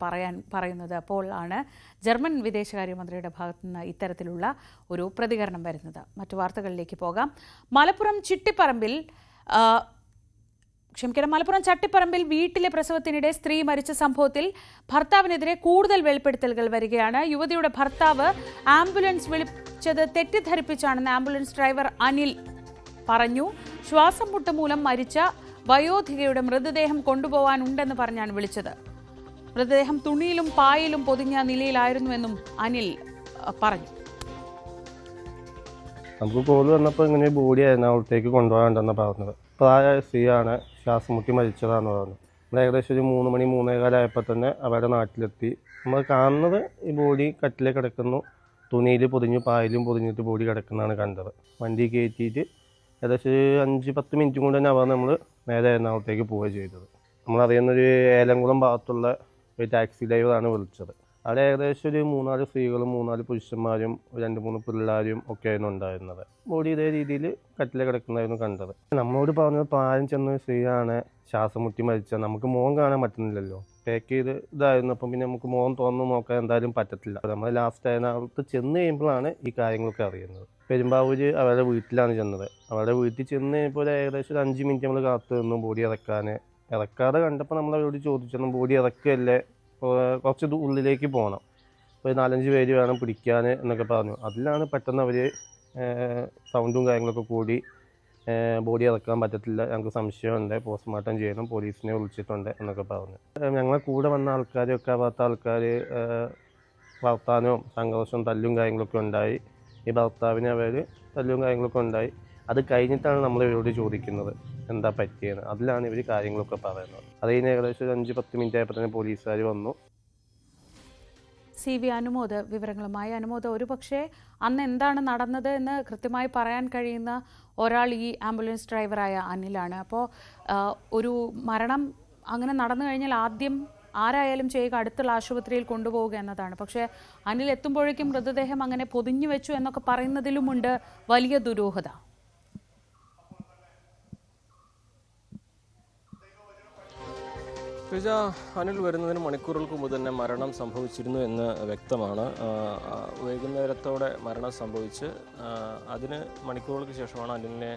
[SPEAKER 1] പറയുന്നത്. അപ്പോൾ ആണ് ജർമ്മൻ വിദേശകാര്യമന്ത്രിയുടെ ഭാഗത്തുനിന്ന് ഇത്തരത്തിലുള്ള ഒരു പ്രതികരണം വരുന്നത്. മറ്റു വാർത്തകളിലേക്ക് പോകാം. മലപ്പുറം ചട്ടിപ്പറമ്പിൽ വീട്ടിലെ പ്രസവത്തിനിടെ സ്ത്രീ മരിച്ച സംഭവത്തിൽ ഭർത്താവിനെതിരെ കൂടുതൽ വെളിപ്പെടുത്തലുകൾ വരികയാണ്. യുവതിയുടെ ഭർത്താവ് ആംബുലൻസ് വിളിച്ചത് തെറ്റിദ്ധരിപ്പിച്ചാണെന്ന് ആംബുലൻസ് ഡ്രൈവർ അനിൽ പറഞ്ഞു. ശ്വാസം മുട്ട് മൂലം മരിച്ച വയോധികയുടെ മൃതദേഹം കൊണ്ടുപോകാനുണ്ടെന്ന് പറഞ്ഞാണ് വിളിച്ചത്. മൃതദേഹം തുണിയിലും പായിലും പൊതിഞ്ഞ നിലയിലായിരുന്നുവെന്നും അനിൽ പറഞ്ഞു.
[SPEAKER 19] നമുക്ക് കോൾ വന്നപ്പോൾ ഇങ്ങനെ ബോഡി എറണാകുളത്തേക്ക് കൊണ്ടുപോകാണ്ടെന്ന് പറഞ്ഞത്. പ്രായമായ സ്ത്രീയാണ്, ശ്വാസം മുട്ടി മരിച്ചതാണെന്ന് പറഞ്ഞു. നമ്മൾ ഏകദേശം ഒരു 3 മണി 3:15 തന്നെ അവരുടെ നാട്ടിലെത്തി. നമ്മൾ കാണുന്നത് ഈ ബോഡി കട്ടിലേ കിടക്കുന്നു, തുണിയിൽ പൊതിഞ്ഞു പായലും പൊതിഞ്ഞിട്ട് ബോഡി കിടക്കുന്നതാണ് കണ്ടത്. വണ്ടി കയറ്റിയിട്ട് ഏകദേശം 5-10 മിനിറ്റും കൊണ്ട് തന്നെ അവർ നമ്മൾ നേരെ എറണാകുളത്തേക്ക് പോവുക ചെയ്തത്. നമ്മളറിയുന്നൊരു ഏലംകുളം ഭാഗത്തുള്ള ഒരു ടാക്സി ഡ്രൈവറാണ് വിളിച്ചത്. അവിടെ ഏകദേശം ഒരു 3-4 സ്ത്രീകളും 3-4 പുരുഷന്മാരും 2-3 പിള്ളേരും ഒക്കെയായിരുന്നു ഉണ്ടായിരുന്നത്. ബോഡി ഇതേ രീതിയിൽ കട്ടിലെ കിടക്കുന്നതായിരുന്നു കണ്ടത്. നമ്മളോട് പറഞ്ഞത് പ്രായം ചെന്ന സ്ത്രീയാണ് ശ്വാസം മുട്ടി മരിച്ചത്. നമുക്ക് മുഖം കാണാൻ പറ്റുന്നില്ലല്ലോ, പാക്ക് ചെയ്ത് ഇതായിരുന്നു. അപ്പം പിന്നെ നമുക്ക് മുഖം തുറന്ന് നോക്കാൻ എന്തായാലും പറ്റത്തില്ല. നമ്മൾ ലാസ്റ്റ് എറണാകുളത്ത് ചെന്ന് കഴിയുമ്പോഴാണ് ഈ കാര്യങ്ങളൊക്കെ അറിയുന്നത്. പെരുമ്പാവൂര് അവരുടെ വീട്ടിലാണ് ചെന്നത്. അവരുടെ വീട്ടിൽ ചെന്ന് കഴിയുമ്പോൾ ഏകദേശം ഒരു 5 മിനിറ്റ് നമ്മൾ കാത്തു നിന്നു ബോഡി ഇറക്കാതെ കണ്ടപ്പോൾ നമ്മൾ അവരോട് ചോദിച്ചു, ബോഡി ഇറക്കുകയല്ലേ, കുറച്ച് ഉള്ളിലേക്ക് പോകണം, ഒരു 4-5 പേര് വേണം പിടിക്കാൻ എന്നൊക്കെ പറഞ്ഞു. അതിലാണ് പെട്ടെന്ന് അവർ സൗണ്ടും കാര്യങ്ങളൊക്കെ കൂടി ബോഡി ഇറക്കാൻ പറ്റത്തില്ല, ഞങ്ങൾക്ക് സംശയമുണ്ട്, പോസ്റ്റ്മോർട്ടം ചെയ്യണം, പോലീസിനെ വിളിച്ചിട്ടുണ്ട് എന്നൊക്കെ പറഞ്ഞു. ഞങ്ങളെ കൂടെ വന്ന ആൾക്കാരൊക്കെ അവിടുത്തെ ആൾക്കാർ വർത്താനവും സംഘർഷവും തല്ലും കാര്യങ്ങളൊക്കെ ഉണ്ടായി. ഈ ഭർത്താവിനെ അവർ തല്ലും കാര്യങ്ങളൊക്കെ ഉണ്ടായി. അത് കഴിഞ്ഞിട്ടാണ് നമ്മൾ ഇവരോട് ചോദിക്കുന്നത് എന്താ പറ്റിയെന്ന്. അതിലാണ് ഇവർ കാര്യങ്ങളൊക്കെ പറയുന്നത്. അത് കഴിഞ്ഞ് ഏകദേശം ഒരു 5-10 മിനിറ്റ് ആയപ്പോൾ തന്നെ പോലീസുകാർ വന്നു.
[SPEAKER 1] CV അനുമോദ് വിവരങ്ങളുമായി. അനുമോദ്, ഒരുപക്ഷെ അന്ന് എന്താണ് നടന്നത് എന്ന് കൃത്യമായി പറയാൻ കഴിയുന്ന ഒരാൾ ഈ ആംബുലൻസ് ഡ്രൈവറായ അനിലാണ്. അപ്പോൾ ഒരു മരണം അങ്ങനെ നടന്നു കഴിഞ്ഞാൽ ആദ്യം ആരായാലും ചെയ്യുക അടുത്തുള്ള ആശുപത്രിയിൽ കൊണ്ടുപോവുക എന്നതാണ്. പക്ഷേ അനിൽ എത്തുമ്പോഴേക്കും മൃതദേഹം അങ്ങനെ പൊതിഞ്ഞു വെച്ചു എന്നൊക്കെ പറയുന്നതിലുമുണ്ട് വലിയ ദുരൂഹത.
[SPEAKER 3] അനിൽ വരുന്നതിന് മണിക്കൂറുകൾക്ക് മുമ്പ് തന്നെ മരണം സംഭവിച്ചിരുന്നു എന്ന് വ്യക്തമാണ്. വൈകുന്നേരത്തോടെ മരണം സംഭവിച്ച് അതിന് മണിക്കൂറുകൾക്ക് ശേഷമാണ് അനിലിനെ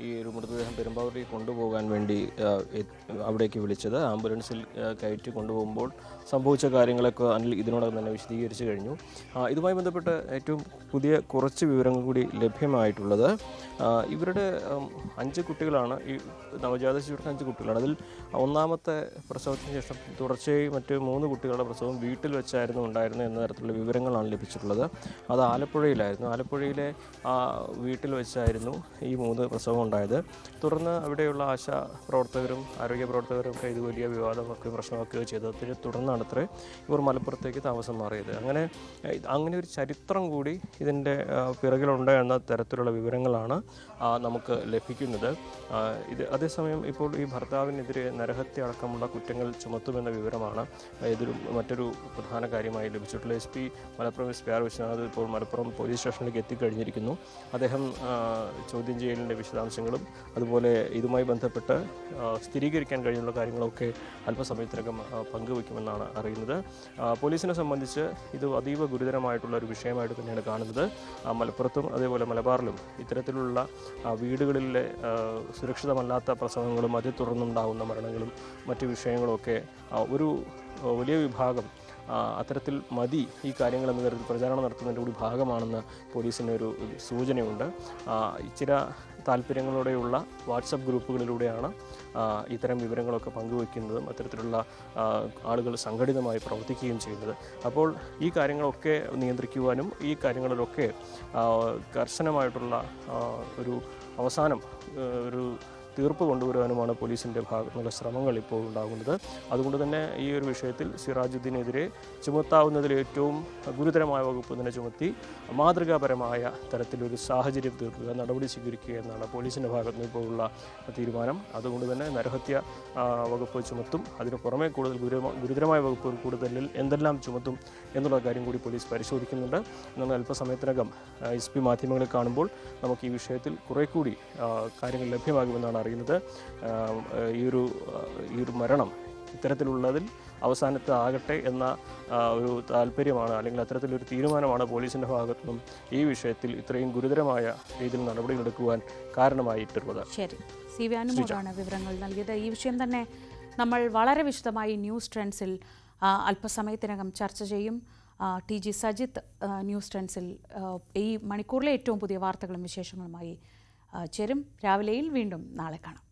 [SPEAKER 3] ഈ ഒരു മൃതദേഹം പെരുമ്പാവൂരിലേക്ക് കൊണ്ടുപോകാൻ വേണ്ടി അവിടേക്ക് വിളിച്ചത്. ആംബുലൻസിൽ കയറ്റി കൊണ്ടുപോകുമ്പോൾ സംഭവിച്ച കാര്യങ്ങളൊക്കെ അനിൽ ഇതിനോടകം തന്നെ വിശദീകരിച്ചു കഴിഞ്ഞു. ഇതുമായി ബന്ധപ്പെട്ട് ഏറ്റവും പുതിയ കുറച്ച് വിവരങ്ങൾ കൂടി ലഭ്യമായിട്ടുള്ളത്, ഇവരുടെ 5 കുട്ടികളാണ്, ഈ നവജാത ശിശുവിൻ്റെ 5 കുട്ടികളാണ്. അതിൽ ഒന്നാമത്തെ പ്രസവത്തിന് ശേഷം തുടർച്ചയായി മറ്റ് 3 കുട്ടികളുടെ പ്രസവം വീട്ടിൽ വെച്ചായിരുന്നു ഉണ്ടായിരുന്നത് എന്ന തരത്തിലുള്ള വിവരങ്ങളാണ് ലഭിച്ചിട്ടുള്ളത്. അത് ആലപ്പുഴയിലായിരുന്നു. ആലപ്പുഴയിലെ വീട്ടിൽ വെച്ചായിരുന്നു ഈ 3 പ്രസവം ഉണ്ടായത്. തുടർന്ന് അവിടെയുള്ള ആശാ പ്രവർത്തകരും ആരോഗ്യ പ്രവർത്തകരും ഒക്കെ ഇത് വലിയ വിവാദമൊക്കെ പ്രശ്നമൊക്കെ ചെയ്തതിനെ തുടർന്നാണത്രേ ഇവർ മലപ്പുറത്തേക്ക് താമസം മാറിയത്. അങ്ങനെ ഒരു ചരിത്രം കൂടി ഇതിൻ്റെ പിറകിലുണ്ട് എന്ന തരത്തിലുള്ള വിവരങ്ങളാണ് നമുക്ക് ലഭിക്കുന്നത്. അതേസമയം ഇപ്പോൾ ഈ ഭർത്താവിനെതിരെ നരഹത്യ അടക്കമുള്ള കുറ്റങ്ങൾ ചുമത്തുമെന്ന വിവരമാണ് മറ്റൊരു പ്രധാന കാര്യമായി ലഭിച്ചിട്ടുള്ള. SP Malappuram SP R Vishwanath ഇപ്പോൾ മലപ്പുറം പോലീസ് സ്റ്റേഷനിലേക്ക് എത്തിക്കഴിഞ്ഞിരിക്കുന്നു. അദ്ദേഹം ചോദ്യം ചെയ്യലിൻ്റെ വിശദാംശങ്ങൾ വിശദാംശങ്ങളും അതുപോലെ ഇതുമായി ബന്ധപ്പെട്ട് സ്ഥിരീകരിക്കാൻ കഴിയുന്ന കാര്യങ്ങളൊക്കെ അല്പസമയത്തിനകം പങ്കുവയ്ക്കുമെന്നാണ് അറിയുന്നത്. പോലീസിനെ സംബന്ധിച്ച് ഇത് അതീവ ഗുരുതരമായിട്ടുള്ള ഒരു വിഷയമായിട്ട് തന്നെയാണ് കാണുന്നത്. മലപ്പുറത്തും അതേപോലെ മലബാറിലും ഇത്തരത്തിലുള്ള വീടുകളിലെ സുരക്ഷിതമല്ലാത്ത പ്രസവങ്ങളും അതേ തുടർന്നുണ്ടാകുന്ന മരണങ്ങളും മറ്റു വിഷയങ്ങളുമൊക്കെ ഒരു വലിയ വിഭാഗം അത്തരത്തിൽ മതി ഈ കാര്യങ്ങൾ എന്ന തരത്തിൽ പ്രചാരണം നടത്തുന്നതിൻ്റെ കൂടി ഭാഗമാണെന്ന് പോലീസിന് ഒരു സൂചനയുണ്ട്. ചില താല്പര്യങ്ങളോടെയുള്ള വാട്സപ്പ് ഗ്രൂപ്പുകളിലൂടെയാണ് ഇത്തരം വിവരങ്ങളൊക്കെ പങ്കുവയ്ക്കുന്നതും അത്തരത്തിലുള്ള ആളുകൾ സംഘടിതമായി പ്രവർത്തിക്കുകയും ചെയ്യുന്നത്. അപ്പോൾ ഈ കാര്യങ്ങളൊക്കെ നിയന്ത്രിക്കുവാനും ഈ കാര്യങ്ങളിലൊക്കെ കർശനമായിട്ടുള്ള ഒരു അവസാനം ഒരു തീർപ്പ് കൊണ്ടുവരുവാനുമാണ് പോലീസിൻ്റെ ഭാഗത്തുനിന്നുള്ള ശ്രമങ്ങൾ ഇപ്പോൾ ഉണ്ടാകുന്നത്. അതുകൊണ്ട് തന്നെ ഈ ഒരു വിഷയത്തിൽ സിറാജുദ്ദീനെതിരെ ചുമത്താവുന്നതിൽ ഏറ്റവും ഗുരുതരമായ വകുപ്പ് തന്നെ ചുമത്തി മാതൃകാപരമായ തരത്തിലൊരു സാഹചര്യം തീർക്കുക, നടപടി സ്വീകരിക്കുക എന്നാണ് പോലീസിൻ്റെ ഭാഗത്തുനിന്ന് ഇപ്പോഴുള്ള തീരുമാനം. അതുകൊണ്ട് തന്നെ നരഹത്യ വകുപ്പ് ചുമത്തും. അതിന് പുറമെ കൂടുതൽ ഗുരുതരമായ വകുപ്പുകൾ കൂടുതൽ എന്തെല്ലാം ചുമത്തും എന്നുള്ള കാര്യം കൂടി പോലീസ് പരിശോധിക്കുന്നുണ്ട്. എന്നാൽ അല്പസമയത്തിനകം SP മാധ്യമങ്ങളെ കാണുമ്പോൾ നമുക്ക് ഈ വിഷയത്തിൽ കുറെ കൂടി കാര്യങ്ങൾ ലഭ്യമാകുമെന്നാണ് അറിയുന്നത്. ഈ ഒരു മരണം ഇത്തരത്തിലുള്ളതിൽ അവസാനത്തെ ആകട്ടെ എന്ന ഒരു താല്പര്യമാണ് അല്ലെങ്കിൽ അത്തരത്തിലൊരു തീരുമാനമാണ് പോലീസിൻ്റെ ഭാഗത്തുനിന്നും ഈ വിഷയത്തിൽ ഇത്രയും ഗുരുതരമായ രീതിയിൽ നടപടികളെടുക്കുവാൻ കാരണമായിട്ടുള്ളത്.
[SPEAKER 1] ശരി, CV അനുമോദാണ് വിവരങ്ങൾ നൽകിയത്. ഈ വിഷയം തന്നെ നമ്മൾ വളരെ വിശദമായി ന്യൂസ് ട്രെൻഡ്സിൽ അല്പസമയത്തിനകം ചർച്ച ചെയ്യും. TG സജിത്ത് ന്യൂസ് ട്രെൻഡ്സിൽ ഈ മണിക്കൂറിലെ ഏറ്റവും പുതിയ വാർത്തകളും വിശേഷങ്ങളുമായി ചേരും. രാവിലെയിൽ വീണ്ടും നാളെ കാണാം.